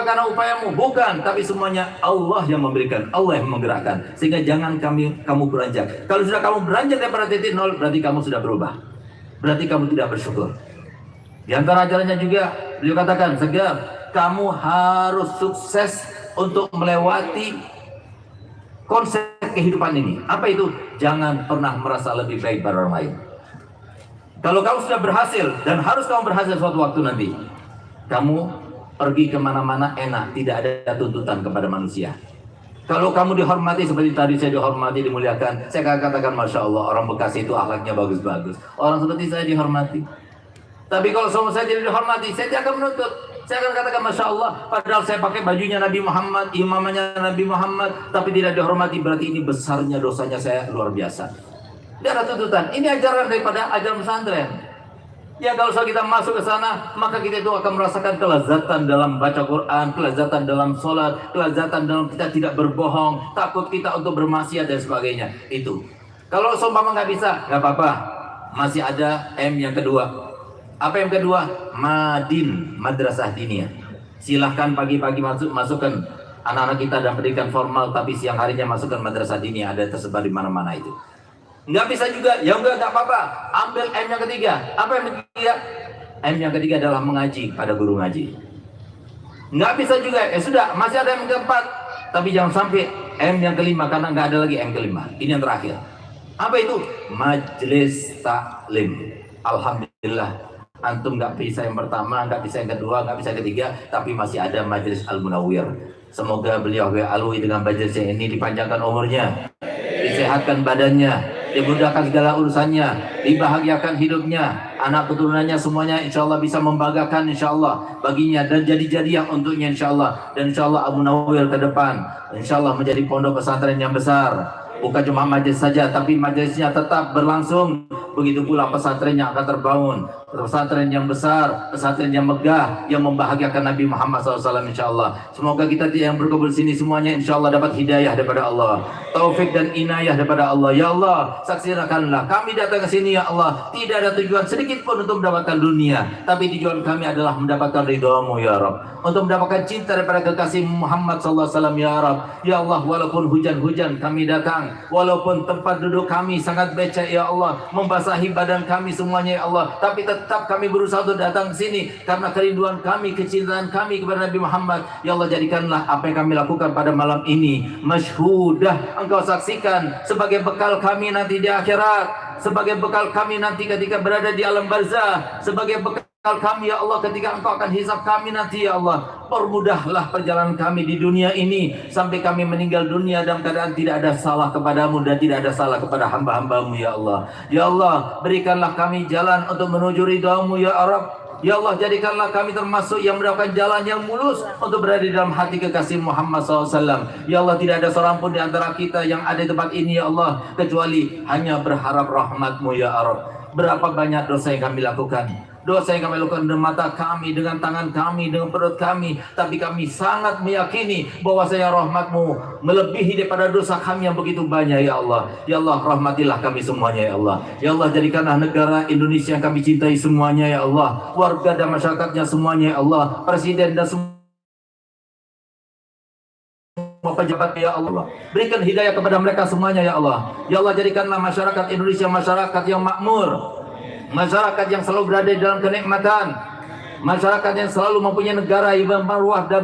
karena upayamu, bukan, tapi semuanya Allah yang memberikan, Allah yang menggerakkan. Sehingga jangan kamu beranjak. Kalau sudah kamu beranjak daripada titik nol, berarti kamu sudah berubah. Berarti kamu tidak bersyukur. Di antara ajarannya juga beliau katakan, Segar, kamu harus sukses untuk melewati konsep kehidupan ini. Apa itu? Jangan pernah merasa lebih baik pada orang lain. Kalau kamu sudah berhasil, dan harus kamu berhasil suatu waktu nanti, kamu pergi kemana-mana enak, tidak ada tuntutan kepada manusia. Kalau kamu dihormati seperti tadi saya dihormati, dimuliakan, saya akan katakan Masya Allah, orang Bekasi itu akhlaknya bagus-bagus. Orang seperti saya dihormati. Tapi kalau sama saya tidak dihormati, saya tidak akan menuntut. Saya akan katakan Masya Allah, padahal saya pakai bajunya Nabi Muhammad, imamnya Nabi Muhammad, tapi tidak dihormati, berarti ini besarnya dosanya saya luar biasa. Tidak ada tuntutan. Ini ajaran daripada ajaran pesantren. Ya kalau kita masuk ke sana, maka kita itu akan merasakan kelezatan dalam baca Quran, kelezatan dalam sholat, kelezatan dalam kita tidak berbohong, takut kita untuk bermaksiat dan sebagainya. Itu. Kalau seumpama nggak bisa, nggak apa-apa. Masih ada M yang kedua. Apa yang kedua? Madin, madrasah diniyah. Silahkan pagi-pagi masukkan anak-anak kita dalam pendidikan formal, tapi siang harinya masukkan madrasah diniyah, ada tersebar di mana-mana itu. Nggak bisa juga, ya enggak apa-apa. Ambil M yang ketiga. Apa yang ketiga? M yang ketiga adalah mengaji pada guru ngaji. Nggak bisa juga, ya sudah, masih ada M keempat. Tapi jangan sampai M yang kelima, karena nggak ada lagi M kelima. Ini yang terakhir. Apa itu? Majelis taklim. Alhamdulillah, antum nggak bisa yang pertama, nggak bisa yang kedua, nggak bisa yang ketiga, tapi masih ada Majelis Al-Munawwir. Semoga beliau alwi dengan majelisnya ini dipanjangkan umurnya, disehatkan badannya, dimudahkan segala urusannya, dibahagiakan hidupnya, anak keturunannya semuanya insya Allah bisa membanggakan insya Allah baginya dan jadi-jadian untuknya insya Allah. Dan insya Allah Abu Munawwir ke depan insya Allah menjadi pondok pesantren yang besar. Bukan cuma majelis saja, tapi majelisnya tetap berlangsung. Begitu pula pesantren yang akan terbangun, pesantren yang besar, pesantren yang megah, yang membahagiakan Nabi Muhammad SAW insya Allah. Semoga kita yang berkumpul sini semuanya insya Allah dapat hidayah daripada Allah, taufik dan inayah daripada Allah. Ya Allah, saksikanlah kami datang ke sini ya Allah, tidak ada tujuan sedikit pun untuk mendapatkan dunia, tapi tujuan kami adalah mendapatkan ridhamu ya Rabb, untuk mendapatkan cinta daripada kekasih Muhammad SAW ya Rabb. Ya Allah, walaupun hujan-hujan kami datang, walaupun tempat duduk kami sangat becek ya Allah, membasahi badan kami semuanya ya Allah, tapi tetap kami berusaha untuk datang ke sini karena kerinduan kami, kecintaan kami kepada Nabi Muhammad. Ya Allah, jadikanlah apa yang kami lakukan pada malam ini masyhudah, Engkau saksikan sebagai bekal kami nanti di akhirat, sebagai bekal kami nanti ketika berada di alam barzah, sebagai bekal kami ya Allah ketika Engkau akan hisab kami nanti ya Allah. Permudahlah perjalanan kami di dunia ini sampai kami meninggal dunia dalam keadaan tidak ada salah kepadamu dan tidak ada salah kepada hamba-hambamu ya Allah. Ya Allah, berikanlah kami jalan untuk menuju ridhamu ya Rabb. Ya Allah, jadikanlah kami termasuk yang mendapatkan jalan yang mulus untuk berada di dalam hati kekasih Muhammad SAW. Ya Allah, tidak ada seorang pun di antara kita yang ada di tempat ini ya Allah, kecuali hanya berharap rahmat-Mu ya Rabb. Berapa banyak dosa yang kami lakukan, dosa yang kami lakukan dengan mata kami, dengan tangan kami, dengan perut kami, tapi kami sangat meyakini bahwasanya rahmat-Mu melebihi daripada dosa kami yang begitu banyak ya Allah. Ya Allah, rahmatilah kami semuanya ya Allah. Ya Allah, jadikanlah negara Indonesia yang kami cintai semuanya ya Allah, warga dan masyarakatnya semuanya ya Allah, presiden dan semua pejabat ya Allah, berikan hidayah kepada mereka semuanya ya Allah. Ya Allah, jadikanlah masyarakat Indonesia masyarakat yang makmur, masyarakat yang selalu berada di dalam kenikmatan, masyarakat yang selalu mempunyai negara yang bermarwah dan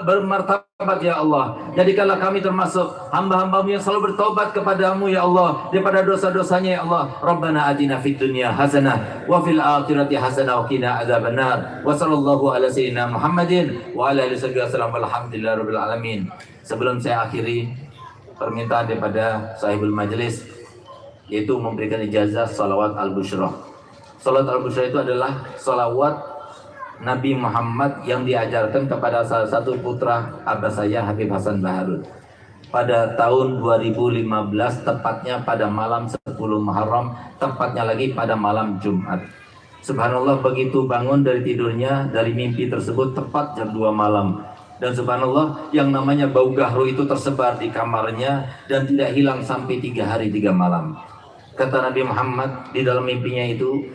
bermartabat ya Allah. Jadikanlah kami termasuk hamba-hambamu yang selalu bertaubat kepadamu ya Allah daripada dosa-dosanya ya Allah. Rabbana atina fid dunya hasanah wa fil akhirati hasanah wa qina adzabannar. Wa sallallahu ala sayyidina Muhammadin wa ala alihi wasallam. Alhamdulillah rabbil alamin. Sebelum saya akhiri, permintaan daripada sahibul majelis, yaitu memberikan ijazah salawat al-busyrah. Salawat al-busyrah itu adalah salawat Nabi Muhammad yang diajarkan kepada salah satu putra Abbas saya, Habib Hasan Baharun, pada tahun 2015, tepatnya pada malam 10 Muharram, tepatnya lagi pada malam Jumat. Subhanallah, begitu bangun dari tidurnya, dari mimpi tersebut tepat jam 2 malam. Dan subhanallah, yang namanya bau gahru itu tersebar di kamarnya dan tidak hilang sampai 3 hari 3 malam. Kata Nabi Muhammad di dalam mimpinya itu,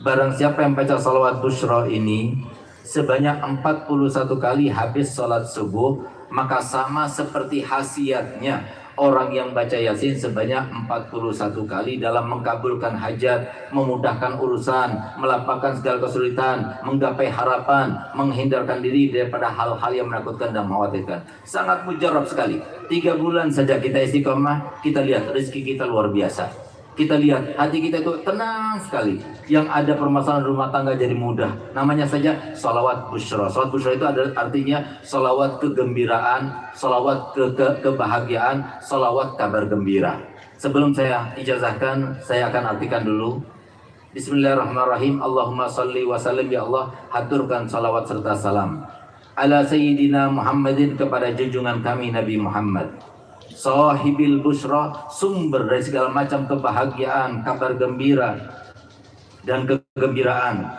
barang siapa yang baca salawat busyrah ini sebanyak 41 kali habis sholat subuh, maka sama seperti khasiatnya orang yang baca Yasin sebanyak 41 kali dalam mengkabulkan hajat, memudahkan urusan, melapangkan segala kesulitan, menggapai harapan, menghindarkan diri daripada hal-hal yang menakutkan dan mengkhawatirkan. Sangat mujarab sekali. 3 bulan saja kita istiqomah, kita lihat rezeki kita luar biasa. Kita lihat hati kita itu tenang sekali. Yang ada permasalahan rumah tangga jadi mudah. Namanya saja salawat busyrah. Salawat busyrah itu adalah artinya salawat kegembiraan, salawat kebahagiaan, salawat kabar gembira. Sebelum saya ijazahkan, saya akan artikan dulu. Bismillahirrahmanirrahim. Allahumma salli wa sallim, ya Allah, haturkan salawat serta salam ala sayyidina Muhammadin, kepada junjungan kami Nabi Muhammad, sahibil busra, sumber dari segala macam kebahagiaan, kabar gembira dan kegembiraan.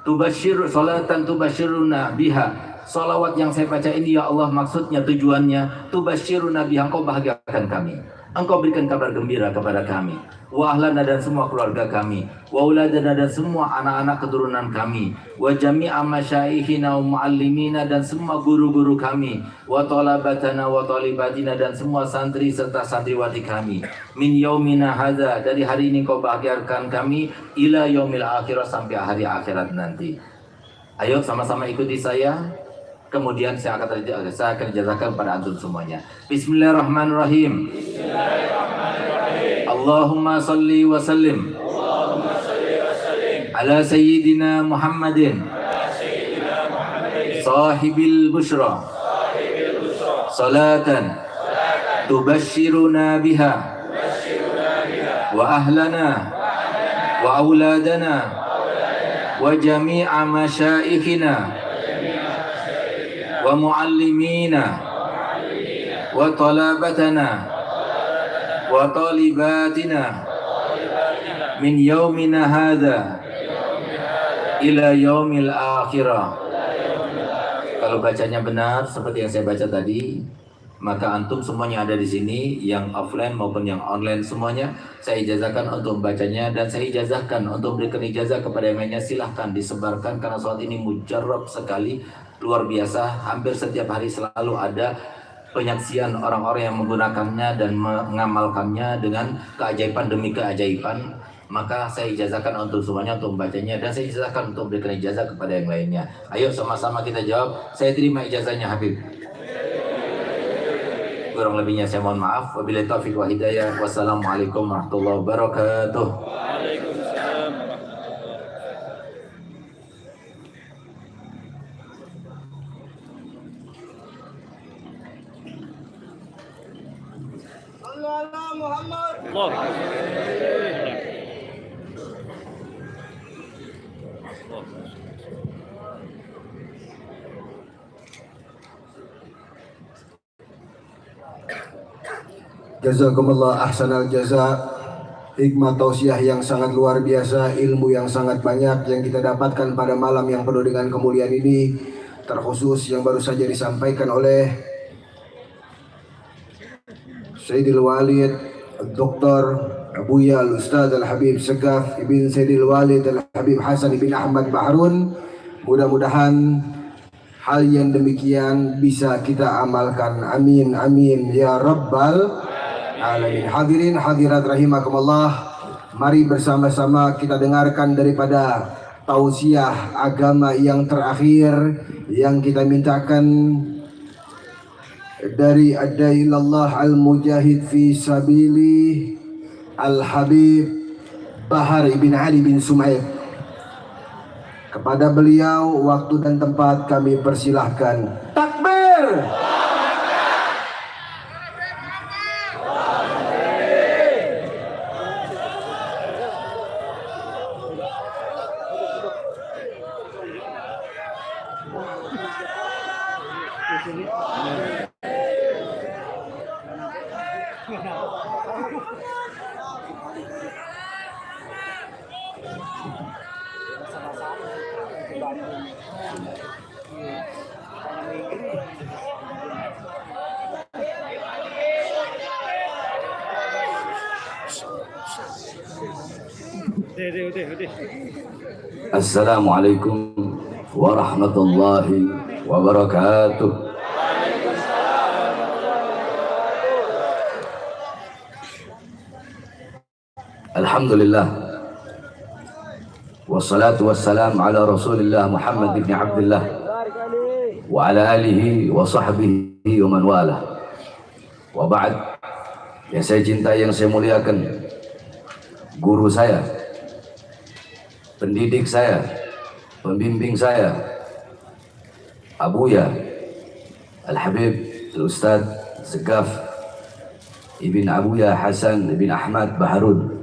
Tubashir salatan tubashiruna biha, salawat yang saya baca ini ya Allah, maksudnya tujuannya tubashiruna biha, engkau bahagiakan kami, engkau berikan kabar gembira kepada kami, wa ahlana, dan semua keluarga kami, wa uladana, dan semua anak-anak keturunan kami, wa jami'a masyaikhina wa muallimina, dan semua guru-guru kami, wa talabatana wa talibatina, dan semua santri serta santriwati kami, min yaumina hadza, dari hari ini kau bahagiakan kami, ila yaumil akhirah, sampai hari akhirat nanti. Ayo sama-sama ikuti saya. Kemudian saya akan ijazahkan pada antum semuanya. Bismillahirrahmanirrahim. Allahumma salli wa sallim ala sayyidina Muhammadin sahibil busyra salatan tubashiruna biha wa ahlana wa auladana wa jami'a masyaikhina wa muallimina wa talabatana wa talibatina min yaumina hadza ila yaumil akhirah. Kalau bacanya benar seperti yang saya baca tadi, maka antum semuanya ada di sini, yang offline maupun yang online semuanya, saya ijazahkan untuk membacanya, dan saya ijazahkan untuk berikan ijazah kepada yang lainnya. Silahkan disebarkan, karena sholat ini mujarab sekali, luar biasa. Hampir setiap hari selalu ada penyaksian orang-orang yang menggunakannya dan mengamalkannya dengan keajaiban demi keajaiban. Maka saya ijazahkan untuk semuanya untuk membacanya, dan saya ijazahkan untuk berikan ijazah kepada yang lainnya. Ayo sama-sama kita jawab, saya terima ijazahnya Habib. Kurang lebihnya saya mohon maaf. Wabillahi taufiq wa hidayah. Wassalamualaikum warahmatullahi wabarakatuh. Allah Muhammad. Jazakumullah ahsanal jaza. Hikmah tausiah yang sangat luar biasa, ilmu yang sangat banyak yang kita dapatkan pada malam yang penuh dengan kemuliaan ini, terkhusus yang baru saja disampaikan oleh Sayyidil Walid Dr. Abuya Al-Ustaz Al-Habib Segaf Ibn Sayyidil Walid Al-Habib Hasan Ibn Ahmad Bahrun. Mudah-mudahan hal yang demikian bisa kita amalkan. Amin amin ya rabbal alamin. Hadirin hadirat rahimakumullah, mari bersama-sama kita dengarkan daripada tausiah agama yang terakhir yang kita mintakan dari Ad-Dailallah Al-Mujahid fi Sabili Al-Habib Bahar Ibn Ali bin Sumaib. Kepada beliau waktu dan tempat kami persilahkan. Takbir! Assalamualaikum warahmatullahi wabarakatuh. Alhamdulillah. Wassalatu wassalam ala Rasulillah Muhammad ibn Abdullah wa ala alihi wa sahbihi wa man wala. Wa ba'd. Yang saya cintai, yang saya muliakan, guru saya, pendidik saya, pembimbing saya, Abuya Al-Habib Al-Ustaz Segaf Ibn Abuya Hasan Ibn Ahmad Baharun,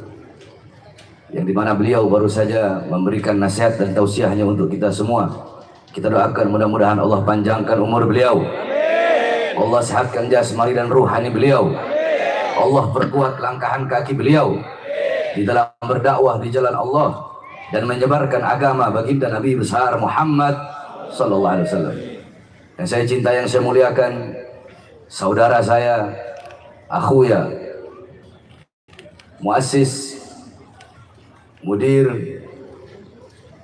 yang dimana beliau baru saja memberikan nasihat dan tausiahnya untuk kita semua. Kita doakan mudah-mudahan Allah panjangkan umur beliau, Allah sehatkan jasmani dan ruhani beliau, Allah perkuat langkahan kaki beliau di dalam berdakwah di jalan Allah dan menyebarkan agama baginda Nabi besar Muhammad sallallahu alaihi wasallam. Yang saya cinta, yang saya muliakan, saudara saya, akhuya, muassis, mudir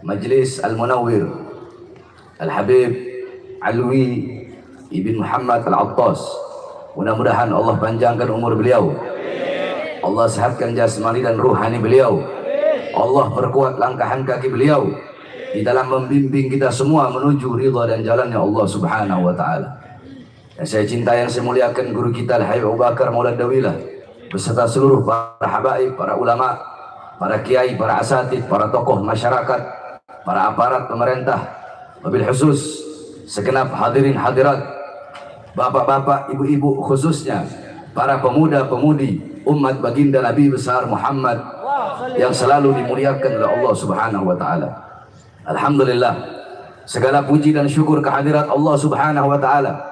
Majlis Al-Munawwir Al-Habib Alwi Ibn Muhammad Al-Attas. Mudah-mudahan Allah panjangkan umur beliau, Allah sehatkan jasmani dan ruhani beliau, Allah perkuat langkahan kaki beliau di dalam membimbing kita semua menuju ridha dan jalannya Allah Subhanahu wa taala. Yang saya cinta, yang saya muliakan, guru kita Al-Habib Abu Bakar Maulad Dawilah beserta seluruh para habaib, para ulama, para kiai, para asatid, para tokoh masyarakat, para aparat pemerintah, wabil khusus segenap hadirin hadirat, bapak-bapak, ibu-ibu, khususnya para pemuda-pemudi umat baginda Nabi besar Muhammad yang selalu dimuliakan oleh Allah Subhanahu wa taala. Alhamdulillah, segala puji dan syukur kehadirat Allah Subhanahu wa taala,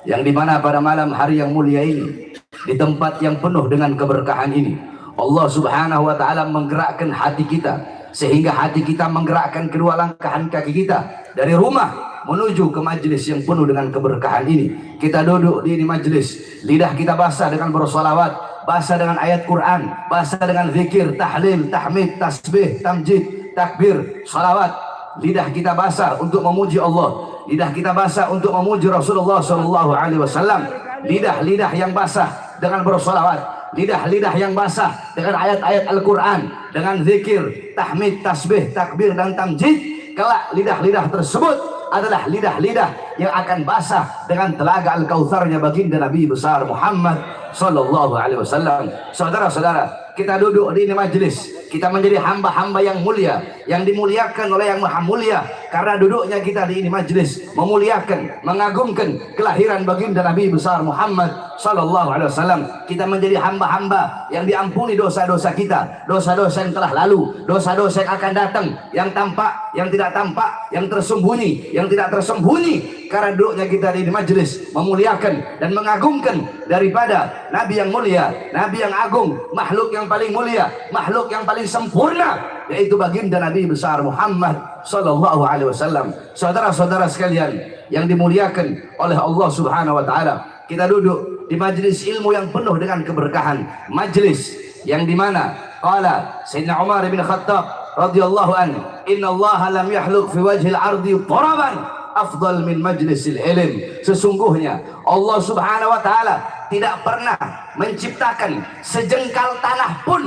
yang dimana pada malam hari yang mulia ini, di tempat yang penuh dengan keberkahan ini, Allah Subhanahu wa taala menggerakkan hati kita, sehingga hati kita menggerakkan kedua langkahan kaki kita dari rumah menuju ke majlis yang penuh dengan keberkahan ini. Kita duduk di ini majlis, lidah kita basah dengan bersolawat, basah dengan ayat Quran, basah dengan zikir, tahlil, tahmid, tasbih, tamjid, takbir, salawat. Lidah kita basah untuk memuji Allah, lidah kita basah untuk memuji Rasulullah sallallahu alaihi wasallam. Lidah-lidah yang basah dengan bersolawat, lidah-lidah yang basah dengan ayat-ayat Al-Quran, dengan zikir, tahmid, tasbih, takbir, dan tamjid. Kelak lidah-lidah tersebut adalah lidah-lidah yang akan basah dengan telaga Al-Kautsarnya baginda Nabi besar Muhammad sallallahu alaihi wasallam. Saudara-saudara, kita duduk di ini majlis, kita menjadi hamba-hamba yang mulia, yang dimuliakan oleh yang maha mulia, karena duduknya kita di ini majlis memuliakan, mengagungkan kelahiran baginda Nabi besar Muhammad sallallahu alaihi wasallam. Kita menjadi hamba-hamba yang diampuni dosa-dosa kita, dosa-dosa yang telah lalu, dosa-dosa yang akan datang, yang tampak, yang tidak tampak, yang tersembunyi, yang tidak tersembunyi, karena duduknya kita di majlis memuliakan dan mengagungkan daripada Nabi yang mulia, Nabi yang agung, makhluk yang paling mulia, makhluk yang paling sempurna, yaitu baginda Nabi besar Muhammad sallallahu alaihi wasallam. Saudara-saudara sekalian yang dimuliakan oleh Allah Subhanahu wa taala, kita duduk di majlis ilmu yang penuh dengan keberkahan, majlis yang dimana qala Sayyidina Umar bin Khattab radhiyallahu anhu, innallaha lam yakhluq fi wajhil ardi turaban afdal min majlisil ilm. Sesungguhnya Allah Subhanahu wa taala tidak pernah menciptakan sejengkal tanah pun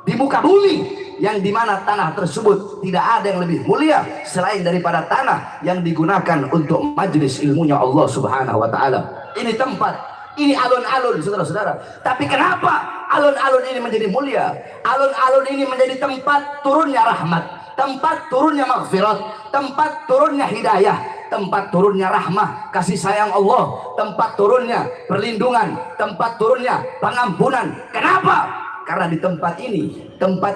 di muka bumi yang dimana tanah tersebut tidak ada yang lebih mulia selain daripada tanah yang digunakan untuk majlis ilmunya Allah Subhanahu wa taala. Ini tempat, ini alun-alun, saudara-saudara. Tapi kenapa alun-alun ini menjadi mulia? Alun-alun ini menjadi tempat turunnya rahmat, tempat turunnya maghfirat, tempat turunnya hidayah, tempat turunnya rahmah, kasih sayang Allah, tempat turunnya perlindungan, tempat turunnya pengampunan. Kenapa? Karena di tempat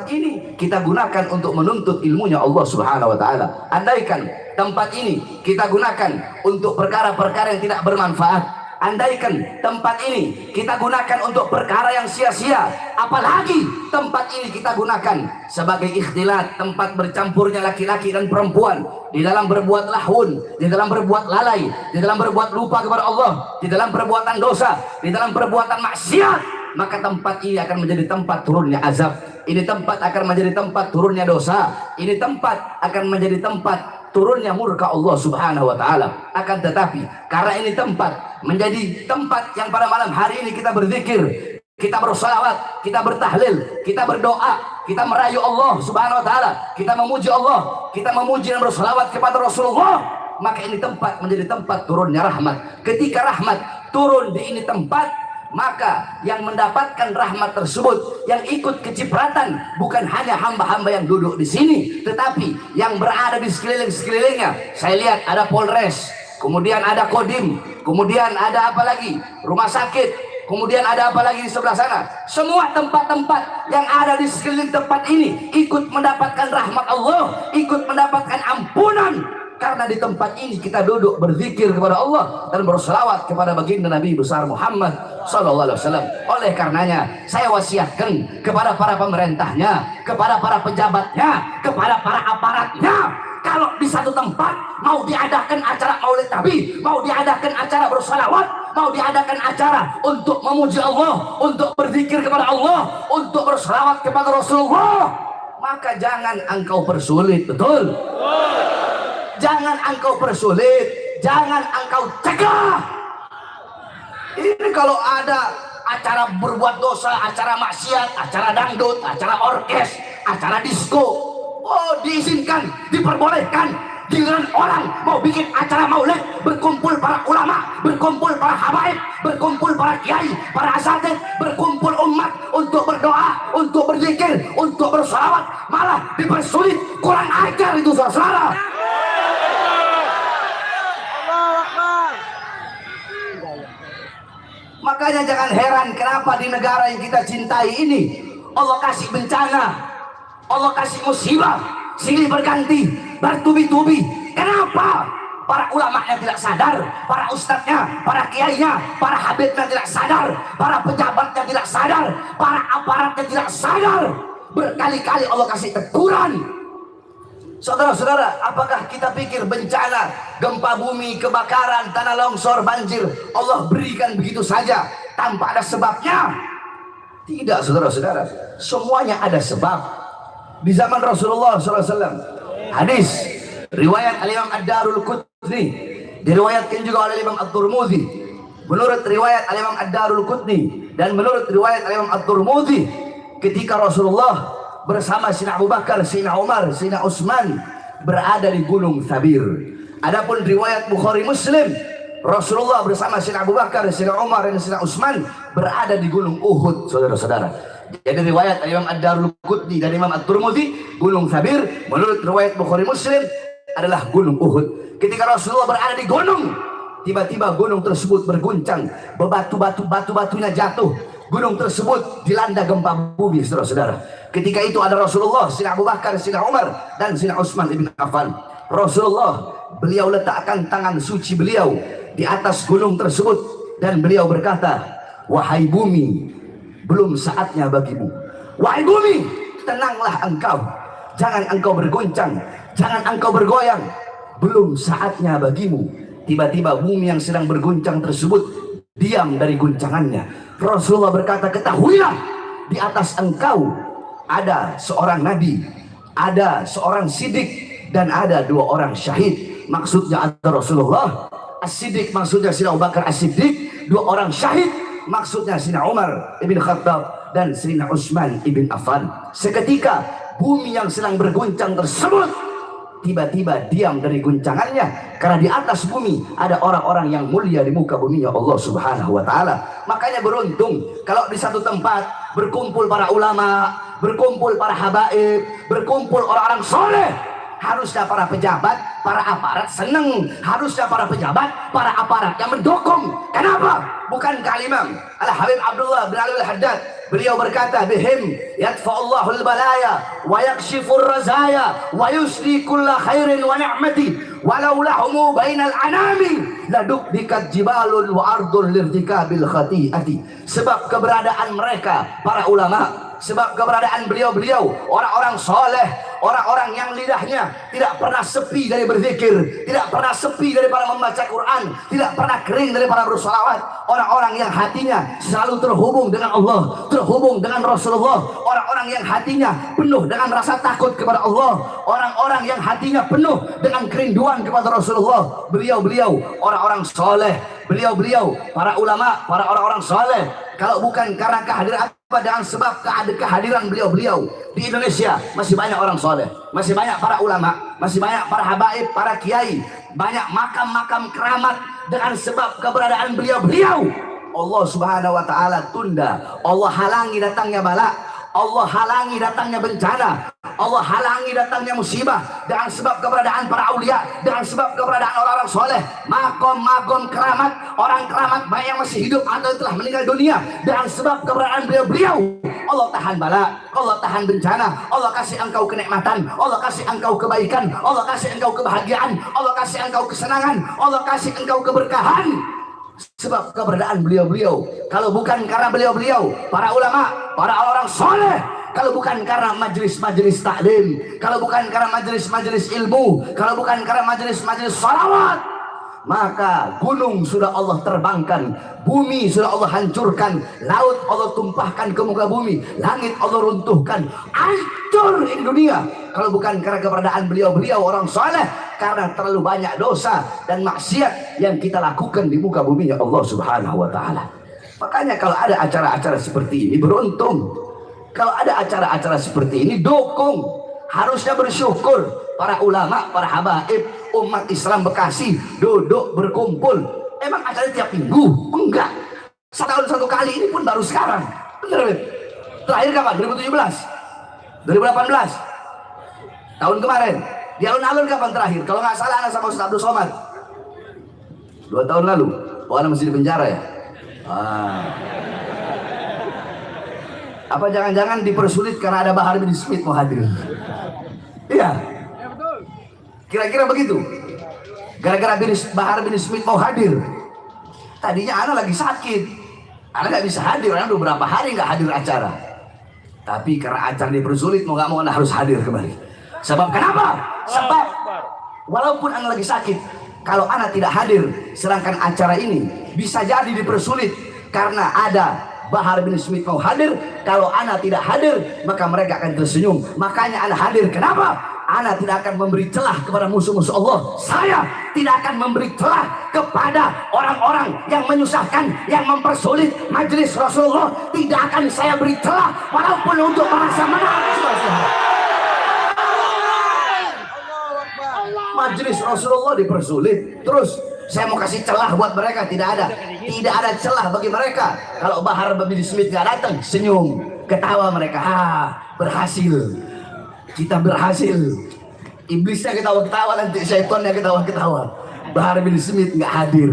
ini kita gunakan untuk menuntut ilmunya Allah Subhanahu wa taala. Andaikan tempat ini kita gunakan untuk perkara-perkara yang tidak bermanfaat, andaikan tempat ini kita gunakan untuk perkara yang sia-sia, apalagi tempat ini kita gunakan sebagai ikhtilat, tempat bercampurnya laki-laki dan perempuan, di dalam berbuat lahun, di dalam berbuat lalai, di dalam berbuat lupa kepada Allah, di dalam perbuatan dosa, di dalam perbuatan maksiat, maka tempat ini akan menjadi tempat turunnya azab. Ini tempat akan menjadi tempat turunnya dosa. Ini tempat akan menjadi tempat turunnya murka Allah subhanahu wa ta'ala. Akan tetapi karena ini tempat menjadi tempat yang pada malam hari ini kita berzikir, kita bersolawat, kita bertahlil, kita berdoa, kita merayu Allah subhanahu wa ta'ala, kita memuji Allah, kita memuji dan bersolawat kepada Rasulullah, maka ini tempat menjadi tempat turunnya rahmat. Ketika rahmat turun di ini tempat, maka yang mendapatkan rahmat tersebut, yang ikut kecipratan, bukan hanya hamba-hamba yang duduk di sini, tetapi yang berada di sekeliling-sekelilingnya. Saya lihat ada Polres, kemudian ada Kodim, kemudian ada apa lagi, rumah sakit, kemudian ada apa lagi di sebelah sana. Semua tempat-tempat yang ada di sekeliling tempat ini ikut mendapatkan rahmat Allah, ikut mendapatkan ampunan. Karena di tempat ini kita duduk berzikir kepada Allah dan berselawat kepada baginda Nabi besar Muhammad sallallahu alaihi wasallam. Oleh karenanya saya wasiatkan kepada para pemerintahnya, kepada para pejabatnya, kepada para aparatnya, kalau di satu tempat mau diadakan acara maulid Nabi, mau diadakan acara berselawat, mau diadakan acara untuk memuji Allah, untuk berzikir kepada Allah, untuk berselawat kepada Rasulullah, maka jangan engkau persulit. Betul? Jangan engkau persulit, jangan engkau cegah. Ini kalau ada acara berbuat dosa, acara maksiat, acara dangdut, acara orkes, acara disco, oh diizinkan, diperbolehkan. Giliran orang mau bikin acara maulid, berkumpul para ulama, berkumpul para habaib, berkumpul para kiai, para asatidz, berkumpul umat untuk berdoa, untuk berzikir, untuk bersalawat, malah dipersulit. Kurang ajar itu, saudara. Makanya jangan heran kenapa di negara yang kita cintai ini Allah kasih bencana, Allah kasih musibah, silih berganti, bertubi-tubi. Kenapa? Para ulamanya tidak sadar, para ustadznya, para kiainya, para habibnya tidak sadar, para pejabatnya tidak sadar, para aparatnya tidak sadar. Berkali-kali Allah kasih teguran. Saudara-saudara, apakah kita pikir bencana, gempa bumi, kebakaran, tanah longsor, banjir Allah berikan begitu saja tanpa ada sebabnya? Tidak, saudara-saudara, semuanya ada sebab. Di zaman Rasulullah SAW, hadis riwayat Al-Imam Ad-Darul Qutni, diriwayatkan juga oleh Imam At-Tirmidzi. Menurut riwayat Al-Imam Ad-Darul Qutni dan menurut riwayat Al-Imam At-Tirmidzi, ketika Rasulullah bersama Sayyidina Abu Bakar, Sayyidina Umar, Sayyidina Utsman berada di Gunung Thabir. Adapun riwayat Bukhari Muslim, Rasulullah bersama Sayyidina Abu Bakar, Sayyidina Umar dan Sayyidina Utsman berada di Gunung Uhud, saudara-saudara. Jadi riwayat Imam Ad-Darul Qutni dan Imam At-Tirmidzi, Gunung Thabir. Menurut riwayat Bukhari Muslim adalah Gunung Uhud. Ketika Rasulullah berada di gunung, tiba-tiba gunung tersebut berguncang, batu-batunya jatuh. Gunung tersebut dilanda gempa bumi, saudara-saudara. Ketika itu ada Rasulullah, Sayyidina Abu Bakar, Sayyidina Umar dan Sayyidina Utsman ibn Affan. Rasulullah, beliau letakkan tangan suci beliau di atas gunung tersebut dan beliau berkata, "Wahai bumi, belum saatnya bagimu. Wahai bumi, tenanglah engkau. Jangan engkau bergoncang, jangan engkau bergoyang. Belum saatnya bagimu." Tiba-tiba bumi yang sedang berguncang tersebut diam dari guncangannya. Rasulullah berkata, "Ketahuilah, di atas engkau ada seorang nabi, ada seorang siddiq, dan ada 2 orang syahid." Maksudnya ada Rasulullah, As-Siddiq maksudnya Sayyidina Abu Bakar As-Siddiq, 2 orang syahid maksudnya Sayyidina Umar ibn Khattab dan Sayyidina Utsman ibn Affan. Seketika bumi yang sedang berguncang tersebut tiba-tiba diam dari guncangannya, karena di atas bumi ada orang-orang yang mulia di muka bumi Allah subhanahu wa ta'ala. Makanya beruntung kalau di satu tempat berkumpul para ulama, berkumpul para habaib, berkumpul orang-orang soleh. Harusnya para pejabat, para aparat senang. Harusnya para pejabat, para aparat yang mendukung. Kenapa? Bukan Imam Al-Habib Abdullah bin Ali Al-Haddad, beliau berkata, "Bihim yadfa'ullahul balaya wa yakshifur razaya wa yusli kulla khairin wa ni'mati walau lahumu bainal anami ladukdikat jibalun wa ardun lirtikabil khati'ati. Sebab keberadaan mereka para ulama, sebab keberadaan beliau-beliau orang-orang soleh, orang-orang yang lidahnya tidak pernah sepi dari berzikir, tidak pernah sepi daripada membaca Quran, tidak pernah kering daripada bersalawat, orang-orang yang hatinya selalu terhubung dengan Allah, terhubung dengan Rasulullah, orang-orang yang hatinya penuh dengan rasa takut kepada Allah, orang-orang yang hatinya penuh dengan kerinduan kepada Rasulullah. Beliau-beliau orang-orang soleh, beliau-beliau para ulama, para orang-orang soleh. Kalau bukan karena kehadiran dengan sebab kehadiran beliau-beliau di Indonesia, masih banyak orang soleh, masih banyak para ulama, masih banyak para habaib, para kiai, banyak makam-makam keramat. Dengan sebab keberadaan beliau-beliau, Allah subhanahu wa ta'ala tunda, Allah halangi datangnya bala, Allah halangi datangnya bencana, Allah halangi datangnya musibah. Dengan sebab keberadaan para aulia, dengan sebab keberadaan orang-orang soleh, makom-makom keramat, orang keramat baik yang masih hidup atau telah meninggal dunia, dengan sebab keberadaan beliau-beliau, Allah tahan bala, Allah tahan bencana, Allah kasih engkau kenikmatan, Allah kasih engkau kebaikan, Allah kasih engkau kebahagiaan, Allah kasih engkau kesenangan, Allah kasih engkau keberkahan. Sebab keberadaan beliau-beliau. Kalau bukan karena beliau-beliau, para ulama, para orang soleh, kalau bukan karena majelis-majelis taklim, kalau bukan karena majelis-majelis ilmu, kalau bukan karena majelis-majelis salawat, maka gunung sudah Allah terbangkan, bumi sudah Allah hancurkan, laut Allah tumpahkan ke muka bumi, langit Allah runtuhkan, hancur ini dunia. Kalau bukan karena keberadaan beliau-beliau orang soleh, karena terlalu banyak dosa dan maksiat yang kita lakukan di muka bumi ya Allah subhanahu wa ta'ala. Makanya kalau ada acara-acara seperti ini, beruntung. Kalau ada acara-acara seperti ini, dukung. Harusnya bersyukur. Para ulama, para habaib, umat Islam Bekasi duduk berkumpul. Emang acara tiap minggu? Enggak. Setahun satu kali, ini pun baru sekarang. Bener, bener. Terakhir kapan? 2017? 2018? Tahun kemarin. Di alun-alun kapan terakhir? Kalau nggak salah anak sama Ustaz Abdul Somad 2 tahun lalu. Oh, anak masih di penjara ya? Apa jangan-jangan dipersulit karena ada Bahar bin Smith mau hadir? Iya. Kira-kira begitu. Gara-gara Bahar bin Smith mau hadir. Tadinya anak lagi sakit, anak nggak bisa hadir. Anak udah berapa hari nggak hadir acara. Tapi karena acara dipersulit, mau nggak mau anak harus hadir kembali. Sebab kenapa? Sebab walaupun anak lagi sakit, kalau anak tidak hadir, sedangkan acara ini bisa jadi dipersulit karena ada Bahar bin Smith mau hadir. Kalau anak tidak hadir, maka mereka akan tersenyum. Makanya anak hadir. Kenapa? Anak tidak akan memberi celah kepada musuh-musuh Allah. Saya tidak akan memberi celah kepada orang-orang yang menyusahkan, yang mempersulit majelis Rasulullah. Tidak akan saya beri celah walaupun untuk merasa menang. Majelis Rasulullah dipersulit, terus saya mau kasih celah buat mereka? Tidak ada celah bagi mereka. Kalau Bahar bin Smith nggak datang, senyum, ketawa mereka. Berhasil, kita berhasil. Iblisnya ketawa-ketawa, nanti syaitannya ketawa-ketawa. Bahar bin Smith nggak hadir,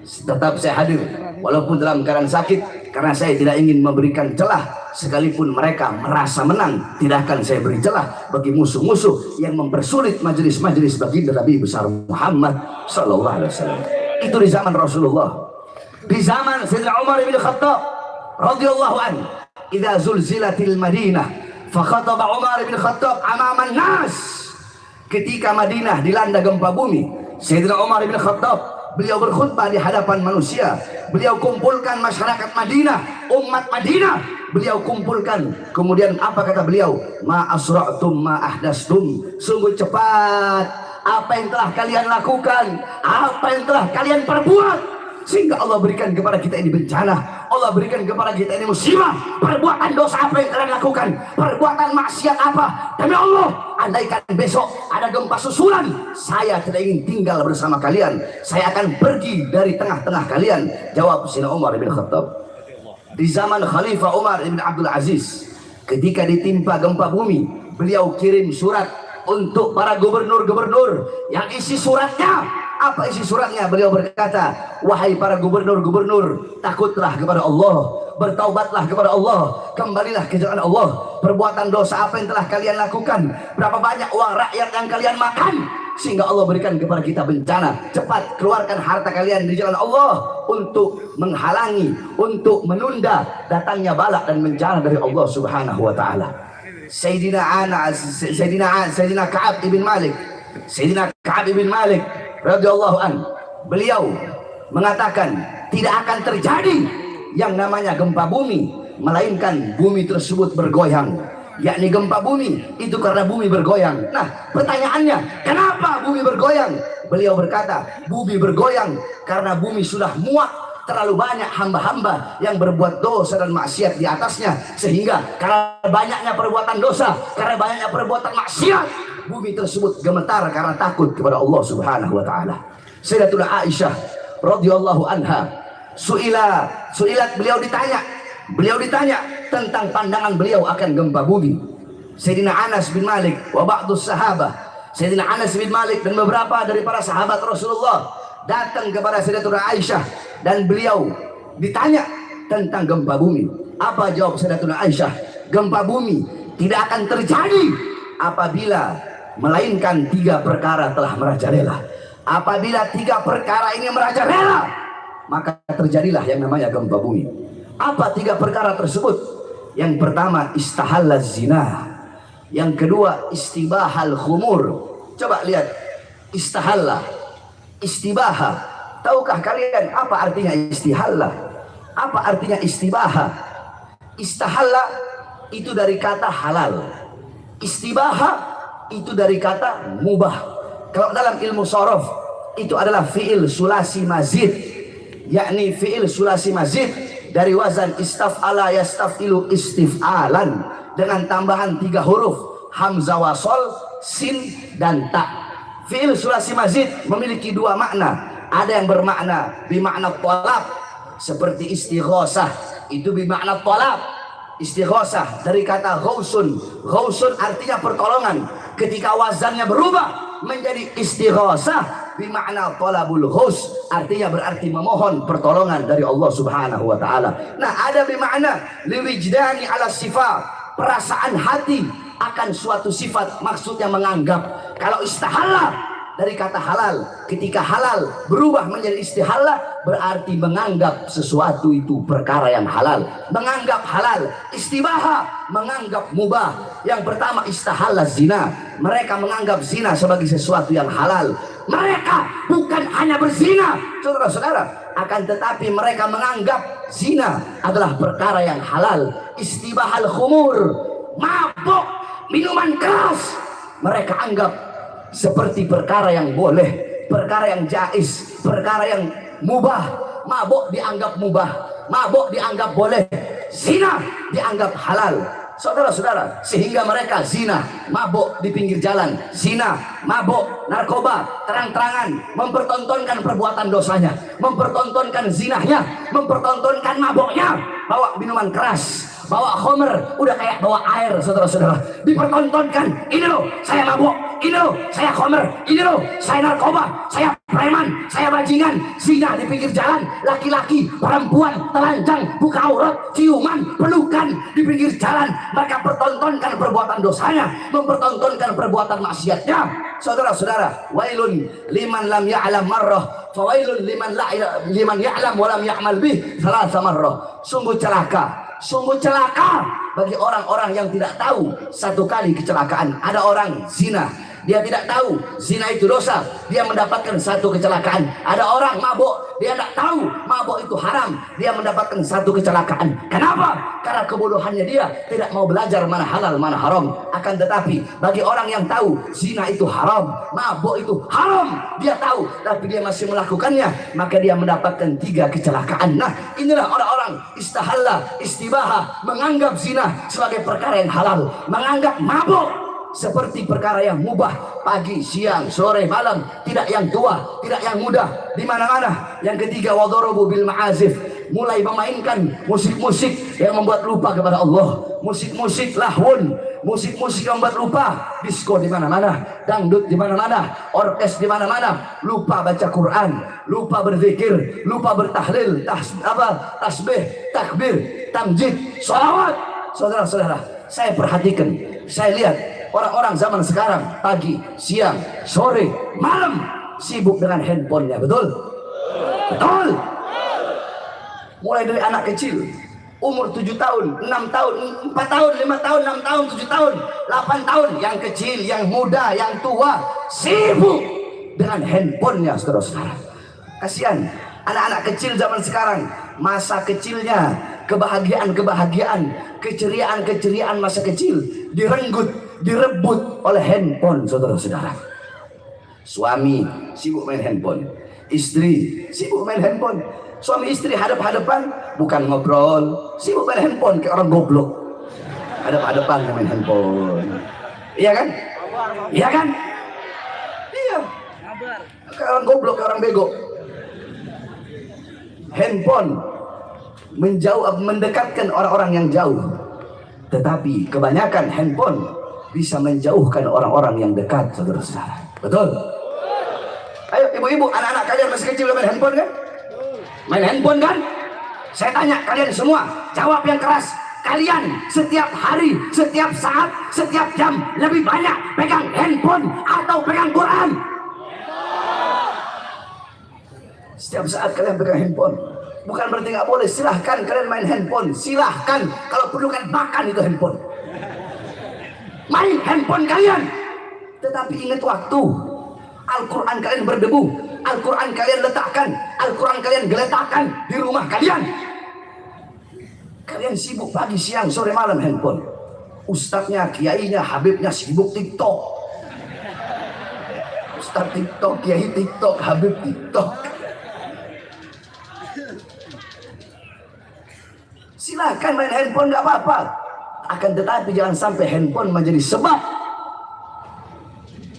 tetap saya hadir walaupun dalam keadaan sakit, karena saya tidak ingin memberikan celah. Sekalipun mereka merasa menang, tidak akan saya beri celah bagi musuh-musuh yang mempersulit majelis-majelis baginda Nabi besar Muhammad sallallahu alaihi wasallam. Itu di zaman Rasulullah. Di zaman Sayyidina Umar bin Khattab radhiyallahu anhu, idza zulzilatil Madinah fa khataba Umar bin Khattab amaman nas. Ketika Madinah dilanda gempa bumi, Sayyidina Umar bin Khattab beliau berkhutbah di hadapan manusia. Beliau kumpulkan masyarakat Madinah, umat Madinah. Beliau kumpulkan. Kemudian apa kata beliau? Ma asra'tum ma ahdastum. Sungguh cepat apa yang telah kalian lakukan, apa yang telah kalian perbuat, sehingga Allah berikan kepada kita ini bencana, Allah berikan kepada kita ini musibah. Perbuatan dosa apa yang kalian lakukan, perbuatan maksiat apa? Demi Allah, andaikan besok ada gempa susulan, saya tidak ingin tinggal bersama kalian, saya akan pergi dari tengah-tengah kalian. Jawab Sayyidina Umar bin Khattab. Di zaman Khalifah Umar bin Abdul Aziz, ketika ditimpa gempa bumi, beliau kirim surat untuk para gubernur-gubernur. Yang isi suratnya, apa isi suratnya? Beliau berkata, wahai para gubernur-gubernur, takutlah kepada Allah, bertaubatlah kepada Allah, kembalilah ke jalan Allah. Perbuatan dosa apa yang telah kalian lakukan? Berapa banyak uang rakyat yang kalian makan? sehingga Allah berikan kepada kita bencana. Cepat keluarkan harta kalian di jalan Allah untuk menghalangi, untuk menunda datangnya bala dan bencana dari Allah Subhanahu wa taala. Sayyidina Ka'ab ibn Malik radhiyallahu an, beliau mengatakan tidak akan terjadi yang namanya gempa bumi, melainkan bumi tersebut bergoyang. Yakni gempa bumi itu karena bumi bergoyang. Nah, pertanyaannya, kenapa bumi bergoyang? Beliau berkata, bumi bergoyang karena bumi sudah muak terlalu banyak hamba-hamba yang berbuat dosa dan maksiat di atasnya, sehingga karena banyaknya perbuatan dosa, karena banyaknya perbuatan maksiat, bumi tersebut gemetar karena takut kepada Allah Subhanahu wa taala. Sayyidatuna Aisyah radhiyallahu anha suilat, beliau ditanya tentang pandangan beliau akan gempa bumi. Sayyidina Anas bin Malik wa ba'dus sahabah, Sayyidina Anas bin Malik dan beberapa dari para sahabat Rasulullah datang kepada Sayyidatuna Aisyah dan beliau ditanya tentang gempa bumi. Apa jawab Sayyidatuna Aisyah? Gempa bumi tidak akan terjadi apabila melainkan 3 perkara telah merajalela. Apabila 3 perkara ini merajalela, maka terjadilah yang namanya gempa bumi. Apa 3 perkara tersebut? Yang pertama, istahalla zina. Yang kedua, istibahal khumur. Coba lihat, istahalla, istibaha. Tahukah kalian apa artinya istihalla? Apa artinya istibaha? Istahalla itu dari kata halal. Istibaha itu dari kata mubah. Kalau dalam ilmu sorof itu adalah fi'il sulasi mazid, yakni fi'il sulasi mazid dari wazan istaf'ala yastaf'ilu istif'alan, dengan tambahan 3 huruf hamzah wasol, sin dan ta. Fi'il sulasi mazid memiliki 2 makna. Ada yang bermakna bimakna tolab, seperti istighosah itu bimakna tolab. Istighosah dari kata ghausun. Ghausun artinya pertolongan. Ketika wazannya berubah menjadi istighosah bimakna tolabul ghaus, artinya berarti memohon pertolongan dari Allah Subhanahu wa taala. Nah, ada bimakna liwijdani ala sifat, perasaan hati akan suatu sifat, maksudnya menganggap. Kalau istahalla dari kata halal, ketika halal berubah menjadi istihalla, berarti menganggap sesuatu itu perkara yang halal, menganggap halal. Istibaha, menganggap mubah. Yang pertama istahalla zina, mereka menganggap zina sebagai sesuatu yang halal. Mereka bukan hanya berzina, saudara-saudara, akan tetapi mereka menganggap zina adalah perkara yang halal. Istibahal khumur, mabuk, minuman keras, mereka anggap seperti perkara yang boleh, perkara yang jaiz, perkara yang mubah. Mabuk dianggap mubah, mabuk dianggap boleh, zina dianggap halal. Saudara-saudara, sehingga mereka zina, mabuk di pinggir jalan, zina, mabuk, narkoba, terang-terangan mempertontonkan perbuatan dosanya, mempertontonkan zinahnya, mempertontonkan mabuknya, bawa minuman keras, bawa homer, udah kayak bawa air. Saudara-saudara, dipertontonkan, ini loh saya mabuk, ini loh saya homer, ini loh saya narkoba, saya preman, saya bajingan, zina di pinggir jalan, laki-laki, perempuan, telanjang, buka aurat, ciuman, pelukan di pinggir jalan. Mereka pertontonkan perbuatan dosanya, mempertontonkan perbuatan maksiatnya. Saudara-saudara, wailun liman lam ya'lam marrah, fawailun liman ya'lam wa lam ya'mal bih thalatha marrah. Sungguh celaka bagi orang-orang yang tidak tahu 1 kali kecelakaan. Ada orang zina, dia tidak tahu zina itu dosa, dia mendapatkan 1 kecelakaan. Ada orang mabuk, dia tidak tahu mabuk itu haram, dia mendapatkan 1 kecelakaan. Kenapa? Karena kebodohannya dia tidak mau belajar mana halal mana haram. Akan tetapi bagi orang yang tahu zina itu haram, mabuk itu haram, dia tahu tapi dia masih melakukannya, maka dia mendapatkan 3 kecelakaan. Nah, inilah orang-orang istahalla, istibaha, menganggap zina sebagai perkara yang halal, menganggap mabuk seperti perkara yang mubah, pagi, siang, sore, malam, tidak yang tua, tidak yang muda, di mana-mana. Yang ketiga, wadarabu bil ma'azif, mulai memainkan musik-musik yang membuat lupa kepada Allah, musik-musik lahun, musik-musik yang membuat lupa, disco di mana-mana, dangdut di mana-mana, orkes di mana-mana, lupa baca Quran, lupa berzikir, lupa bertahlil, tasbih, takbir, tamjid, sholawat. Saudara-saudara, saya perhatikan, saya lihat orang-orang zaman sekarang pagi, siang, sore, malam sibuk dengan handphonenya, betul? Betul. Mulai dari anak kecil umur 7 tahun, 6 tahun, 4 tahun, 5 tahun, 6 tahun, 7 tahun, 8 tahun, yang kecil, yang muda, yang tua sibuk dengan handphonenya, saudara-saudara. Kasihan anak-anak kecil zaman sekarang, masa kecilnya, kebahagiaan-kebahagiaan, keceriaan-keceriaan masa kecil direnggut, direbut oleh handphone, saudara-saudara. Suami sibuk main handphone, istri sibuk main handphone. Suami istri hadap-hadapan bukan ngobrol, sibuk main handphone kayak orang goblok. Hadap-hadapan main handphone. Iya kan? Iya kan? Iya. Kayak orang goblok, kayak orang bego. Handphone mendekatkan orang-orang yang jauh, tetapi kebanyakan handphone bisa menjauhkan orang-orang yang dekat, saudara-saudara. Betul? Ayo ibu-ibu, anak-anak kalian masih kecil main handphone kan? Main handphone kan? Saya tanya kalian semua, jawab yang keras. Kalian setiap hari, setiap saat, setiap jam lebih banyak pegang handphone atau pegang Quran? Setiap saat kalian pegang handphone. Bukan berarti nggak boleh, silahkan kalian main handphone, silahkan. Kalau perlu kan makan itu handphone. Main handphone kalian, tetapi ingat waktu. Al-Quran kalian berdebu, Al-Quran kalian letakkan, Al-Quran kalian geletakkan di rumah kalian. Kalian sibuk pagi, siang, sore, malam handphone. Ustadznya, kiainya, habibnya sibuk TikTok. Ustadz TikTok, kiai TikTok, habib TikTok. Silahkan main handphone, gak apa-apa. Akan tetapi jangan sampai handphone menjadi sebab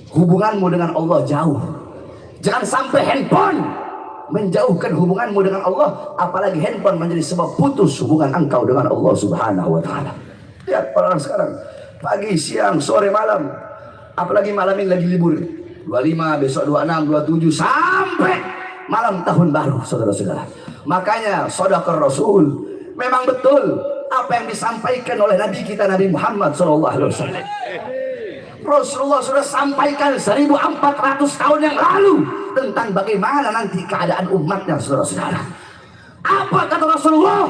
hubunganmu dengan Allah jauh. Jangan sampai handphone menjauhkan hubunganmu dengan Allah, apalagi handphone menjadi sebab putus hubungan engkau dengan Allah Subhanahu wa taala. Lihat orang sekarang, pagi, siang, sore, malam. Apalagi malam ini lagi libur. 25, besok 26, 27 sampai malam tahun baru, saudara-saudara. Makanya sedekah Rasul memang betul apa yang disampaikan oleh Nabi kita Nabi Muhammad SAW. Rasulullah sudah sampaikan 1400 tahun yang lalu tentang bagaimana nanti keadaan umatnya, saudara-saudara. Apa kata Rasulullah?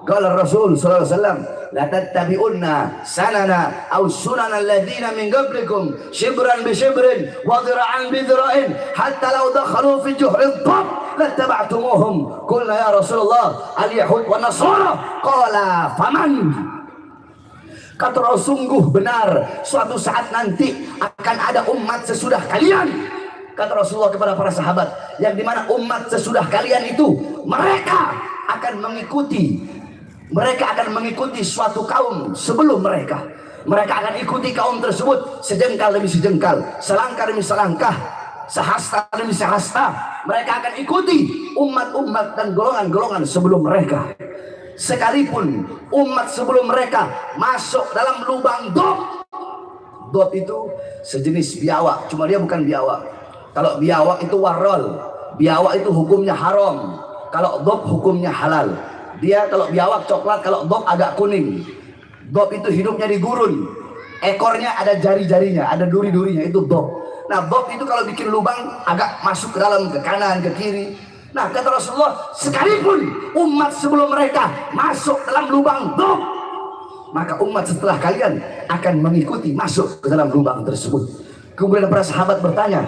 Qala Rasul sallallahu alaihi wasallam, la tattabi'unna sanana aw sunana alladziina min qablikum shibran bi shibrin wa dhira'an bi dhira'in hatta law dakhalu fi juhri dhab lattaba'tumuhum. Qulna ya Rasulullah al-yahud wa nasara. Qala faman. Kata Rasul, sungguh benar suatu saat nanti akan ada umat sesudah kalian. Kata Rasulullah kepada para sahabat, yang dimana umat sesudah kalian itu mereka akan mengikuti suatu kaum sebelum mereka. Mereka akan ikuti kaum tersebut sejengkal demi sejengkal, selangkah demi selangkah, sehasta demi sehasta. Mereka akan ikuti umat-umat dan golongan-golongan sebelum mereka. Sekalipun umat sebelum mereka masuk dalam lubang dot. Dot itu sejenis biawak, cuma dia bukan biawak. Kalau biawak itu warol, biawak itu hukumnya haram. Kalau dot hukumnya halal. Dia kalau biawak coklat, kalau dot agak kuning. Dot itu hidupnya di gurun, ekornya ada jari-jarinya, ada duri-durinya, itu dot. Nah dot itu kalau bikin lubang agak masuk ke dalam, ke kanan, ke kiri. Nah kata Rasulullah, sekalipun umat sebelum mereka masuk dalam lubang dot, maka umat setelah kalian akan mengikuti masuk ke dalam lubang tersebut. Kemudian para sahabat bertanya,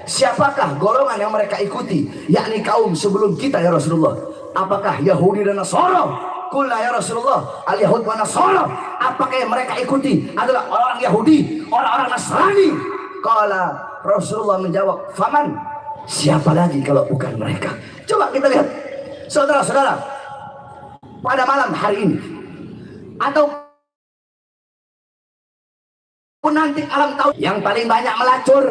siapakah golongan yang mereka ikuti, yakni kaum sebelum kita ya Rasulullah? Apakah Yahudi dan Nasara? Qulna ya Rasulullah al-yahud wa Nasara. Apakah yang mereka ikuti adalah orang Yahudi, orang-orang Nasrani? Qala Rasulullah menjawab, faman, siapa lagi kalau bukan mereka? Coba kita lihat, saudara-saudara, pada malam hari ini atau pun nanti alam tahun, yang paling banyak melacur,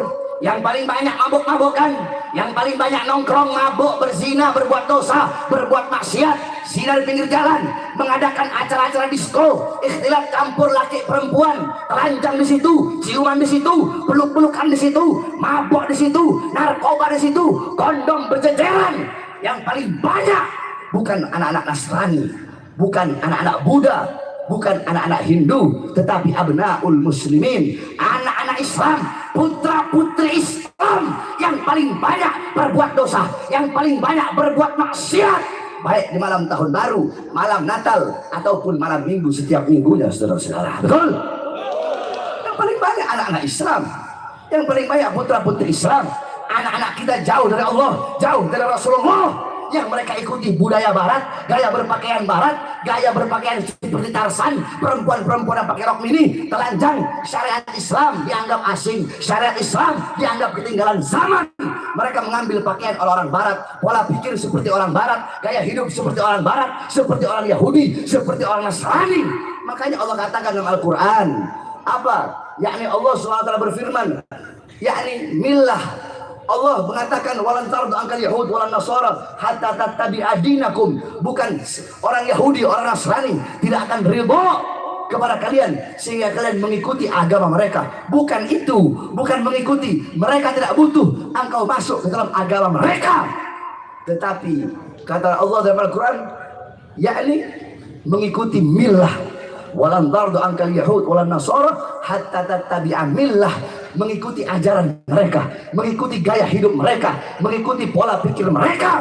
yang paling banyak mabuk-mabukan, yang paling banyak nongkrong, mabuk, berzina, berbuat dosa, berbuat maksiat, zina di pinggir jalan, mengadakan acara-acara disko, ikhtilat campur laki perempuan, telanjang di situ, ciuman di situ, peluk-pelukan di situ, mabuk di situ, narkoba di situ, kondom berjejeran. Yang paling banyak bukan anak-anak Nasrani, bukan anak-anak Buddha, bukan anak-anak Hindu, tetapi abnaul muslimin, anak-anak Islam, putra-putri Islam yang paling banyak berbuat dosa, yang paling banyak berbuat maksiat, baik di malam tahun baru, malam Natal, ataupun malam minggu setiap minggunya, saudara-saudara. Betul? Yang paling banyak anak-anak Islam, yang paling banyak putra-putri Islam, anak-anak kita jauh dari Allah, jauh dari Rasulullah, yang mereka ikuti budaya barat, gaya berpakaian barat, gaya berpakaian seperti Tarsan, perempuan-perempuan yang pakai rok mini, telanjang. Syariat Islam dianggap asing, syariat Islam dianggap ketinggalan zaman. Mereka mengambil pakaian orang barat, pola pikir seperti orang barat, gaya hidup seperti orang barat, seperti orang Yahudi, seperti orang Nasrani. Makanya Allah katakan dalam Al-Quran apa? Yakni Allah SWT berfirman, yakni millah, Allah mengatakan walan tardu angkal Yahud walan Nasara hatta tattabi'a dinakum. Bukan orang Yahudi, orang Nasrani tidak akan ridho kepada kalian sehingga kalian mengikuti agama mereka. Bukan itu, bukan mengikuti. Mereka tidak butuh engkau masuk ke dalam agama mereka. Tetapi kata Allah dalam Al-Quran, yakni mengikuti millah. Walan tardu angkal Yahud walan Nasara hatta tattabi'a millah, mengikuti ajaran mereka, mengikuti gaya hidup mereka, mengikuti pola pikir mereka.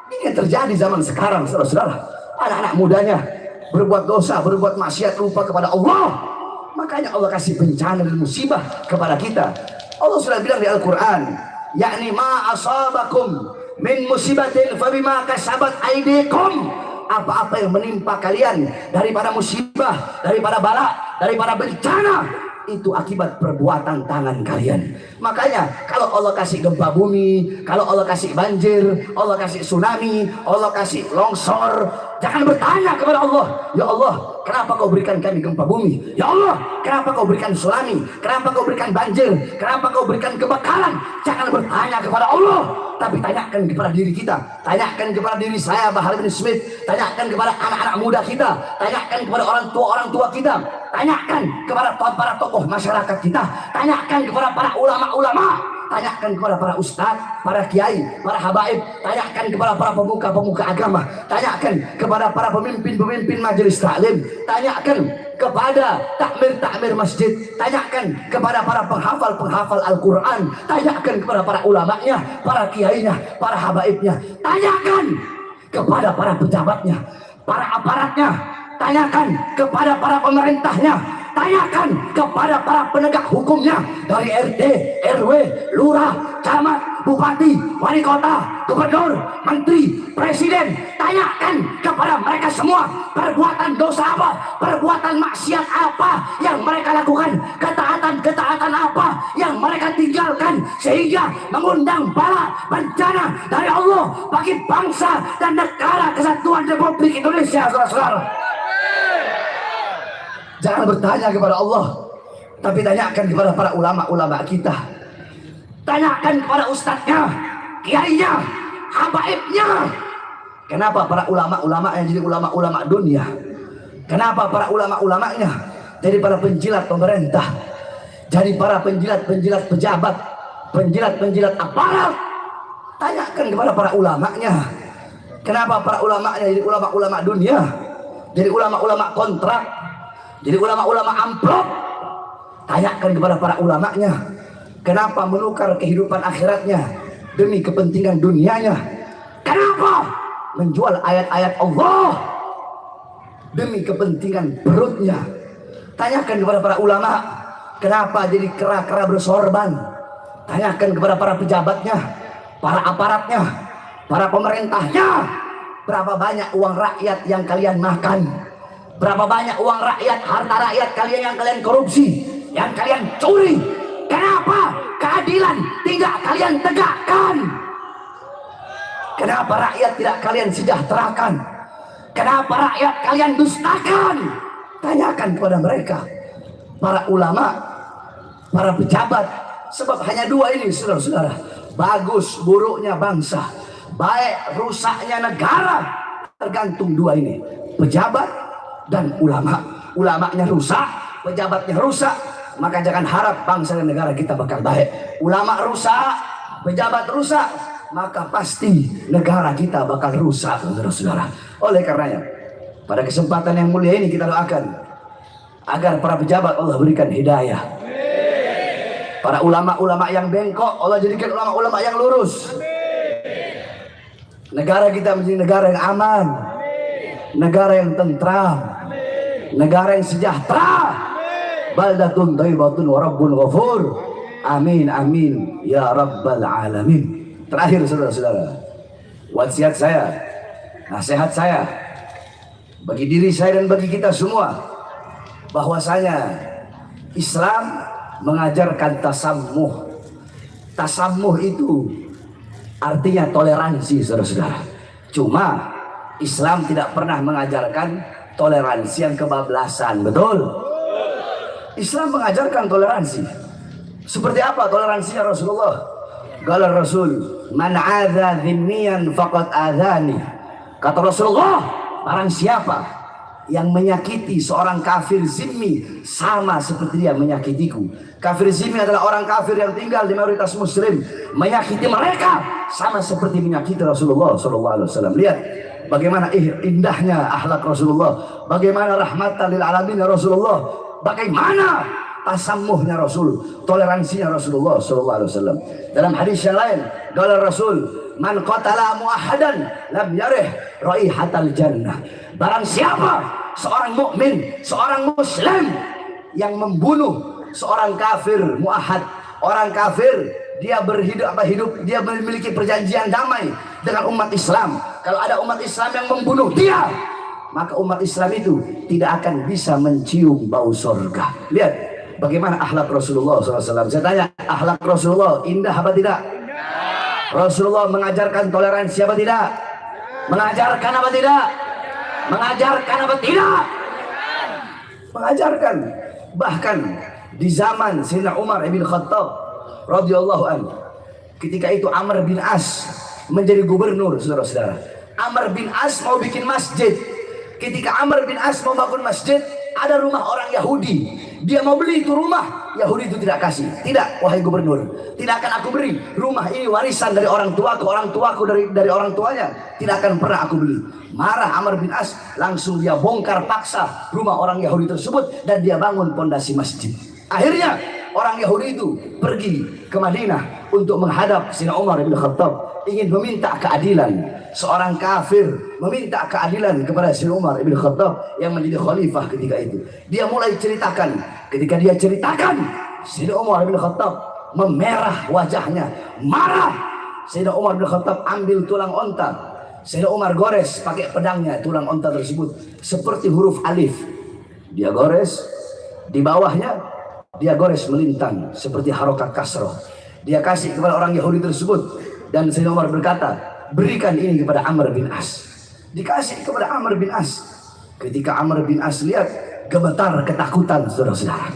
Ini yang terjadi zaman sekarang, saudara-saudara. Anak-anak mudanya berbuat dosa, berbuat maksiat, lupa kepada Allah. Makanya Allah kasih bencana dan musibah kepada kita. Allah sudah bilang di Al-Quran, yakni ma asabakum min musibatin fabima kasabat aydikum. Apa-apa yang menimpa kalian daripada musibah, daripada bala, daripada bencana, itu akibat perbuatan tangan kalian. Makanya kalau Allah kasih gempa bumi, kalau Allah kasih banjir, Allah kasih tsunami, Allah kasih longsor, jangan bertanya kepada Allah, ya Allah, kenapa kau berikan kami gempa bumi? Ya Allah, kenapa kau berikan tsunami? Kenapa kau berikan banjir? Kenapa kau berikan kebakaran? Jangan bertanya kepada Allah, tapi tanyakan kepada diri kita, tanyakan kepada diri saya Bahar bin Smith, tanyakan kepada anak-anak muda kita, tanyakan kepada orang tua kita, tanyakan kepada para tokoh masyarakat kita, tanyakan kepada para ulama-ulama, tanyakan kepada para ustadz, para kiai, para habaib, tanyakan kepada para pemuka-pemuka agama, tanyakan kepada para pemimpin-pemimpin majelis taklim, tanyakan kepada takmir-takmir masjid, tanyakan kepada para penghafal-penghafal Al-Quran, tanyakan kepada para ulamanya, para kiainya, para habaibnya, tanyakan kepada para pejabatnya, para aparatnya, tanyakan kepada para pemerintahnya, tanyakan kepada para penegak hukumnya dari RT, RW, lurah, camat, bupati, wali kota, gubernur, menteri, presiden. Tanyakan kepada mereka semua perbuatan dosa apa, perbuatan maksiat apa yang mereka lakukan, ketaatan-ketaatan apa yang mereka tinggalkan sehingga mengundang bala bencana dari Allah bagi bangsa dan negara kesatuan Republik Indonesia, saudara-saudara. Jangan bertanya kepada Allah, tapi tanyakan kepada para ulama-ulama kita. Tanyakan kepada ustadznya, kiainya, habaibnya. Kenapa para ulama-ulama yang jadi ulama-ulama dunia? Kenapa para ulama-ulamanya jadi para penjilat pemerintah, jadi para penjilat-penjilat pejabat, penjilat-penjilat aparat? Tanyakan kepada para ulamanya. Kenapa para ulamanya jadi ulama-ulama dunia, jadi ulama-ulama kontrak, jadi ulama-ulama amplop? Tanyakan kepada para ulamanya, kenapa menukar kehidupan akhiratnya demi kepentingan dunianya? Kenapa menjual ayat-ayat Allah demi kepentingan perutnya? Tanyakan kepada para ulama, kenapa jadi kera-kera bersorban? Tanyakan kepada para pejabatnya, para aparatnya, para pemerintahnya, berapa banyak uang rakyat yang kalian makan? Berapa banyak uang rakyat, harta rakyat kalian yang kalian korupsi, yang kalian curi? Kenapa keadilan tidak kalian tegakkan? Kenapa rakyat tidak kalian sejahterakan? Kenapa rakyat kalian dustakan? Tanyakan kepada mereka, para ulama, para pejabat. Sebab hanya dua ini, saudara-saudara, bagus buruknya bangsa, baik rusaknya negara, tergantung dua ini, pejabat dan ulama. Ulamanya rusak, pejabatnya rusak, maka jangan harap bangsa dan negara kita bakal baik. Ulama rusak, pejabat rusak, maka pasti negara kita bakal rusak, saudara-saudara. Oleh karenanya, Pada kesempatan yang mulia ini kita doakan agar para pejabat Allah berikan hidayah. Para ulama-ulama yang bengkok Allah jadikan ulama-ulama yang lurus. Negara kita menjadi negara yang aman, negara yang tentram, negara yang sejahtera. Baldatun thayyibatun wa rabbun ghafur. Amin amin ya rabbal alamin. Terakhir saudara-saudara, wasiat saya, nasihat saya bagi diri saya dan bagi kita semua, bahwasanya Islam mengajarkan tasammuh. Tasammuh itu artinya toleransi, saudara-saudara. Cuma Islam tidak pernah mengajarkan toleransi yang kebablasan, betul? Islam mengajarkan toleransi. Seperti apa toleransinya Rasulullah? Qala Rasul, man adza dhimmiyan faqad adzani. Kata Rasulullah, barang siapa yang menyakiti seorang kafir zimmi sama seperti dia menyakitiku. Kafir zimmi adalah orang kafir yang tinggal di mayoritas muslim. Menyakiti mereka sama seperti menyakiti Rasulullah SAW. Lihat bagaimana indahnya akhlak Rasulullah, bagaimana rahmatan lil alamin Rasulullah, bagaimana tasammuhnya Rasul, toleransinya Rasulullah SAW. Dalam hadis yang lain, qala Rasul, man qatala muahadan lam yarih raihatal jannah. Barang siapa seorang mukmin, seorang muslim yang membunuh seorang kafir muahad, orang kafir, dia dia memiliki perjanjian damai dengan umat Islam. Kalau ada umat Islam yang membunuh dia, maka umat Islam itu tidak akan bisa mencium bau surga. Lihat bagaimana akhlak Rasulullah SAW. Saya tanya, akhlak Rasulullah indah apa tidak? Rasulullah mengajarkan toleransi apa tidak? Mengajarkan apa tidak? Mengajarkan apa tidak? Mengajarkan. Bahkan di zaman Sayyidina Umar bin Khattab radhiyallahu anhu, ketika itu Amr bin As menjadi gubernur, saudara-saudara. Amr bin As mau bikin masjid. Ketika Amr bin As mau bangun masjid, ada rumah orang Yahudi. Dia mau beli itu rumah, Yahudi itu tidak kasih. Tidak, wahai gubernur, tidak akan aku beri. Rumah ini warisan dari orang tuaku dari orang tuanya. Tidak akan pernah aku beli. Marah Amr bin As, langsung dia bongkar paksa rumah orang Yahudi tersebut dan dia bangun pondasi masjid. Akhirnya orang Yahudi itu pergi ke Madinah untuk menghadap Sayyidina Umar bin Khattab, ingin meminta keadilan. Seorang kafir meminta keadilan kepada Sayyidina Umar bin Khattab yang menjadi khalifah ketika itu. Dia mulai ceritakan. Ketika dia ceritakan, Sayyidina Umar bin Khattab memerah wajahnya, marah. Sayyidina Umar bin Khattab ambil tulang onta. Sayyidina Umar gores pakai pedangnya tulang onta tersebut seperti huruf alif. Dia gores, di bawahnya dia gores melintang seperti harokat kasroh. Dia kasih kepada orang Yahudi tersebut dan Sayyidina Umar berkata, berikan ini kepada Amr bin As. Dikasih kepada Amr bin As. Ketika Amr bin As lihat, gemetar ketakutan, saudara-saudara.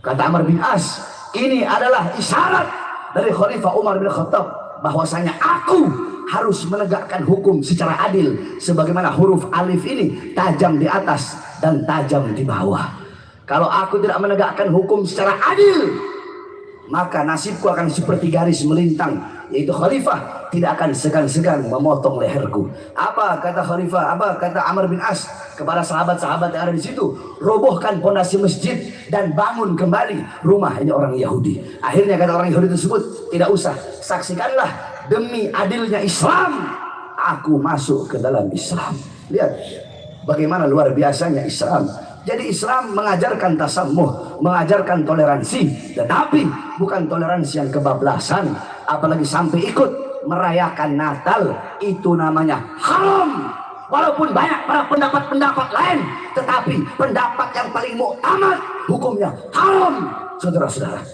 Kata Amr bin As, ini adalah isyarat dari Khalifah Umar bin Khattab bahwasanya aku harus menegakkan hukum secara adil, sebagaimana huruf alif ini tajam di atas dan tajam di bawah. Kalau aku tidak menegakkan hukum secara adil, maka nasibku akan seperti garis melintang, yaitu khalifah tidak akan segan-segan memotong leherku. Apa kata khalifah? Apa kata Amr bin As kepada sahabat-sahabat yang ada di situ? Robohkan pondasi masjid dan bangun kembali rumah ini orang Yahudi. Akhirnya kata orang Yahudi tersebut, tidak usah, saksikanlah demi adilnya Islam, aku masuk ke dalam Islam. Lihat bagaimana luar biasanya Islam. Jadi Islam mengajarkan tasammuh, mengajarkan toleransi, tetapi bukan toleransi yang kebablasan, apalagi sampai ikut merayakan Natal. Itu namanya haram. Walaupun banyak para pendapat-pendapat lain, tetapi pendapat yang paling muktamad hukumnya haram, saudara-saudara.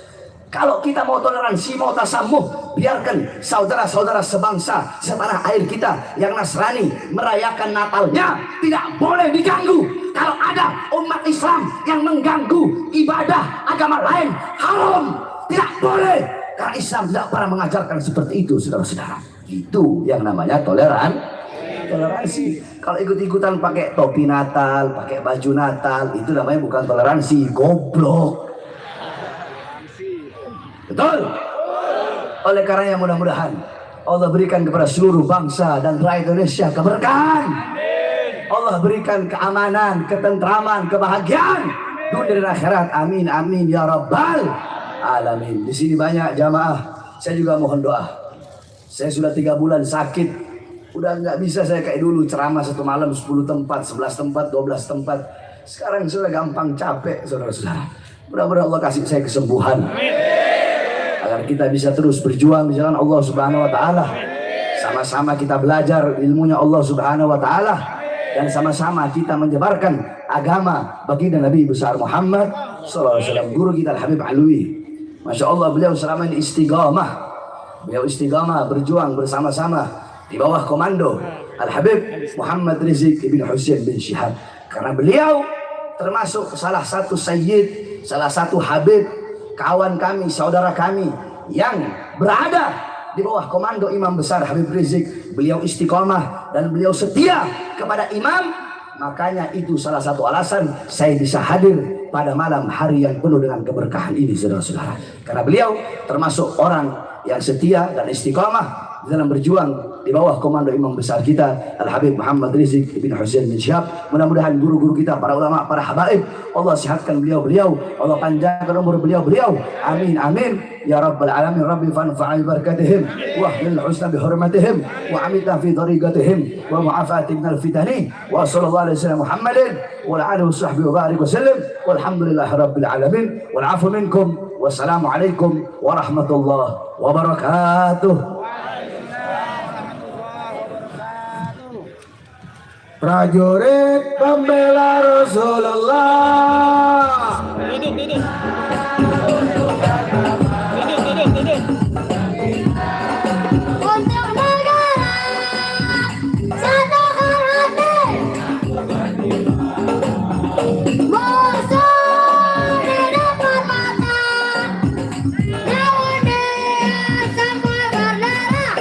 Kalau kita mau toleransi, mau tasammuh, biarkan saudara-saudara sebangsa, setanah air kita yang Nasrani merayakan Natalnya, tidak boleh diganggu. Kalau ada umat Islam yang mengganggu ibadah agama lain, haram, tidak boleh. Karena Islam tidak pernah mengajarkan seperti itu, saudara-saudara. Itu yang namanya toleransi. Kalau ikut-ikutan pakai topi Natal, pakai baju Natal, itu namanya bukan toleransi, goblok. Betul? Oleh karenanya mudah-mudahan Allah berikan kepada seluruh bangsa dan rakyat Indonesia keberkahan, Allah berikan keamanan, ketentraman, kebahagiaan dunia dan akhirat. Amin amin ya rabbal alamin. Di sini banyak jamaah. Saya juga mohon doa. Saya sudah 3 bulan sakit. Udah nggak bisa saya kayak dulu ceramah 1 malam 10 tempat, 11 tempat, 12 tempat. Sekarang sudah gampang capek, saudara-saudara. Mudah-mudahan Allah kasih saya kesembuhan. Agar kita bisa terus berjuang di jalan Allah Subhanahu wa taala. Sama-sama kita belajar ilmunya Allah Subhanahu wa taala dan sama-sama kita menyebarkan agama baginda Nabi besar Muhammad sallallahu alaihi wasallam. Guru kita Al Habib Alwi. Masya Allah, beliau selama ini istiqamah. Beliau istiqamah berjuang bersama-sama di bawah komando Al Habib Muhammad Rizik bin Husain bin Syihab. Karena beliau termasuk salah satu sayyid, salah satu habib, kawan kami, saudara kami yang berada di bawah komando Imam Besar Habib Rizik. Beliau istiqomah dan beliau setia kepada imam. Makanya itu salah satu alasan saya bisa hadir pada malam hari yang penuh dengan keberkahan ini, saudara-saudara. Karena beliau termasuk orang yang setia dan istiqomah dalam berjuang di bawah komando imam besar kita Al Habib Muhammad Rizik bin Husain bin Syihab. Mudah-mudahan guru-guru kita, para ulama, para habaib, Allah sehatkan beliau-beliau, Allah panjangkan umur beliau-beliau. Amin amin ya rabbal alamin. Rabbi fanfa'i barakatihim wa ahlil husna bihurmatihim wa amitna fi tariqatihim wa mu'afati minal fitani wa sallallahu alaihi wasallam Muhammadin wa ala alihi wa sahbihi wa barik wa sallam walhamdulillahi rabbil alamin wal afu minkum wassalamu alaikum warahmatullahi wabarakatuh. Prajurit pembela Rasulullah. Duduk. Untuk negara, satukan hati. Musuh di depan mata, namun dia sampai berdarah.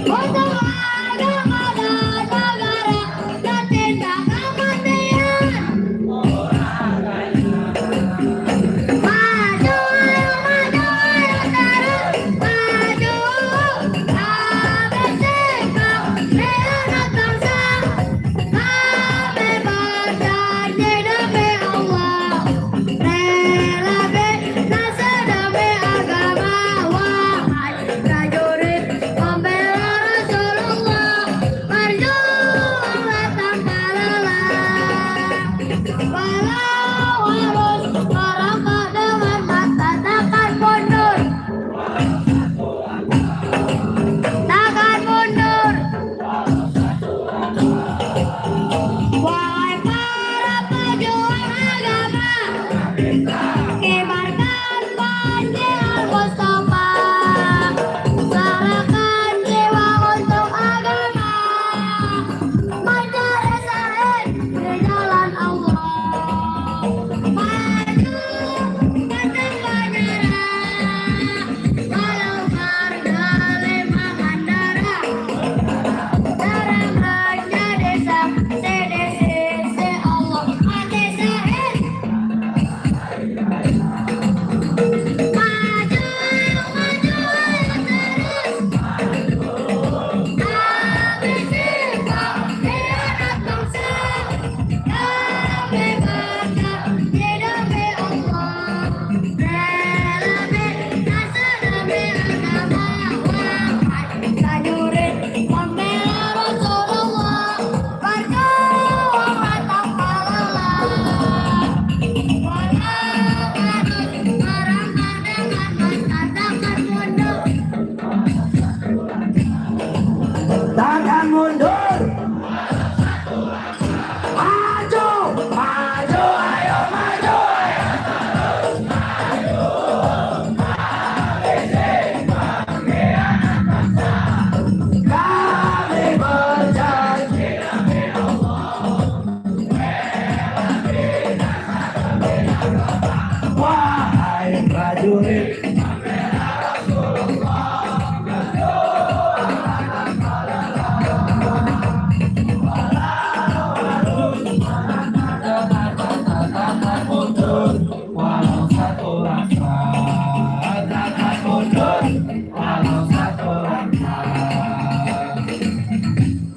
Untuk agama dan negara, dan tindak kematian. Maju, ayo terus maju. Habis sikap anak bangsa, kami berjanji demi Allah, rela binasa demi agama. Wahai prajurit pembela Rasulullah, berjuanglah tanpa lelah. Walau harus merangkak dengan mata, takkan mundur. Takkan mundur. Wahai para pejuang agama, kibarkan panji Al-Mustafa. Serahkan jiwa untuk agama, mencari syahid di jalan Allah. Maju, pantang menyerah, walau harga 5 handara. Terang menjadi saksi di sisi Allah, mati syahid. Maju terus. Habis sikap anak bangsa, kami berjanji demi Allah, rela binasa demi agama. Wahai prajurit pembela Rasulullah, berjuanglah tanpa lelah. Walau harus merangkak dengan mata, takkan mundur. Takkan mundur. Maju, ayo maju. Kami berjanji demi Allah, wahai prajurit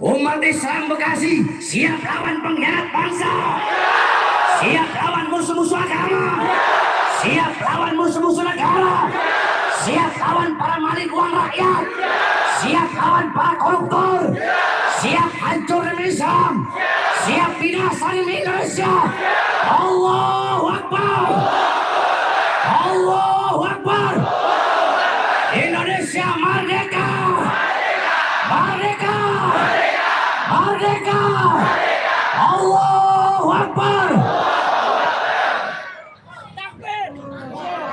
umat Islam Bekasi. demokrasi, siap lawan pengkhianat bangsa, siap lawan musuh-musuh agama, siap lawan musuh-musuh negara, siap lawan para maling uang rakyat, siap lawan para koruptor, siap hancurin Islam, siap binasain Indonesia. Allahu Akbar, Allahu Akbar. Indonesia merdeka, merdeka, merdeka. Allahu Akbar.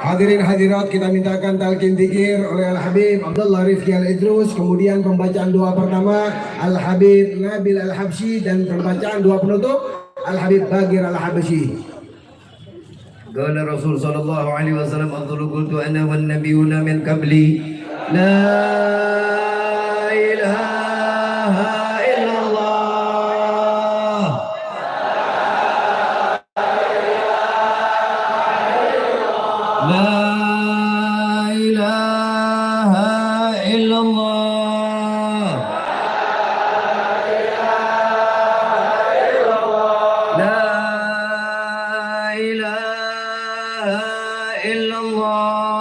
Hadirin hadirat, kita mintakan talqin dzikir oleh Al-Habib Abdullah Rifki Al-Idrus, kemudian pembacaan doa pertama Al-Habib Nabil Al-Habsyi, dan pembacaan doa penutup Al-Habib Bagir Al-Habsyi. Qala Rasul sallallahu alaihi wasallam, afdalu qultu ana wan nabiyuna min qabli, la ilaha illallah. La ilaha illallah. La ilaha illallah.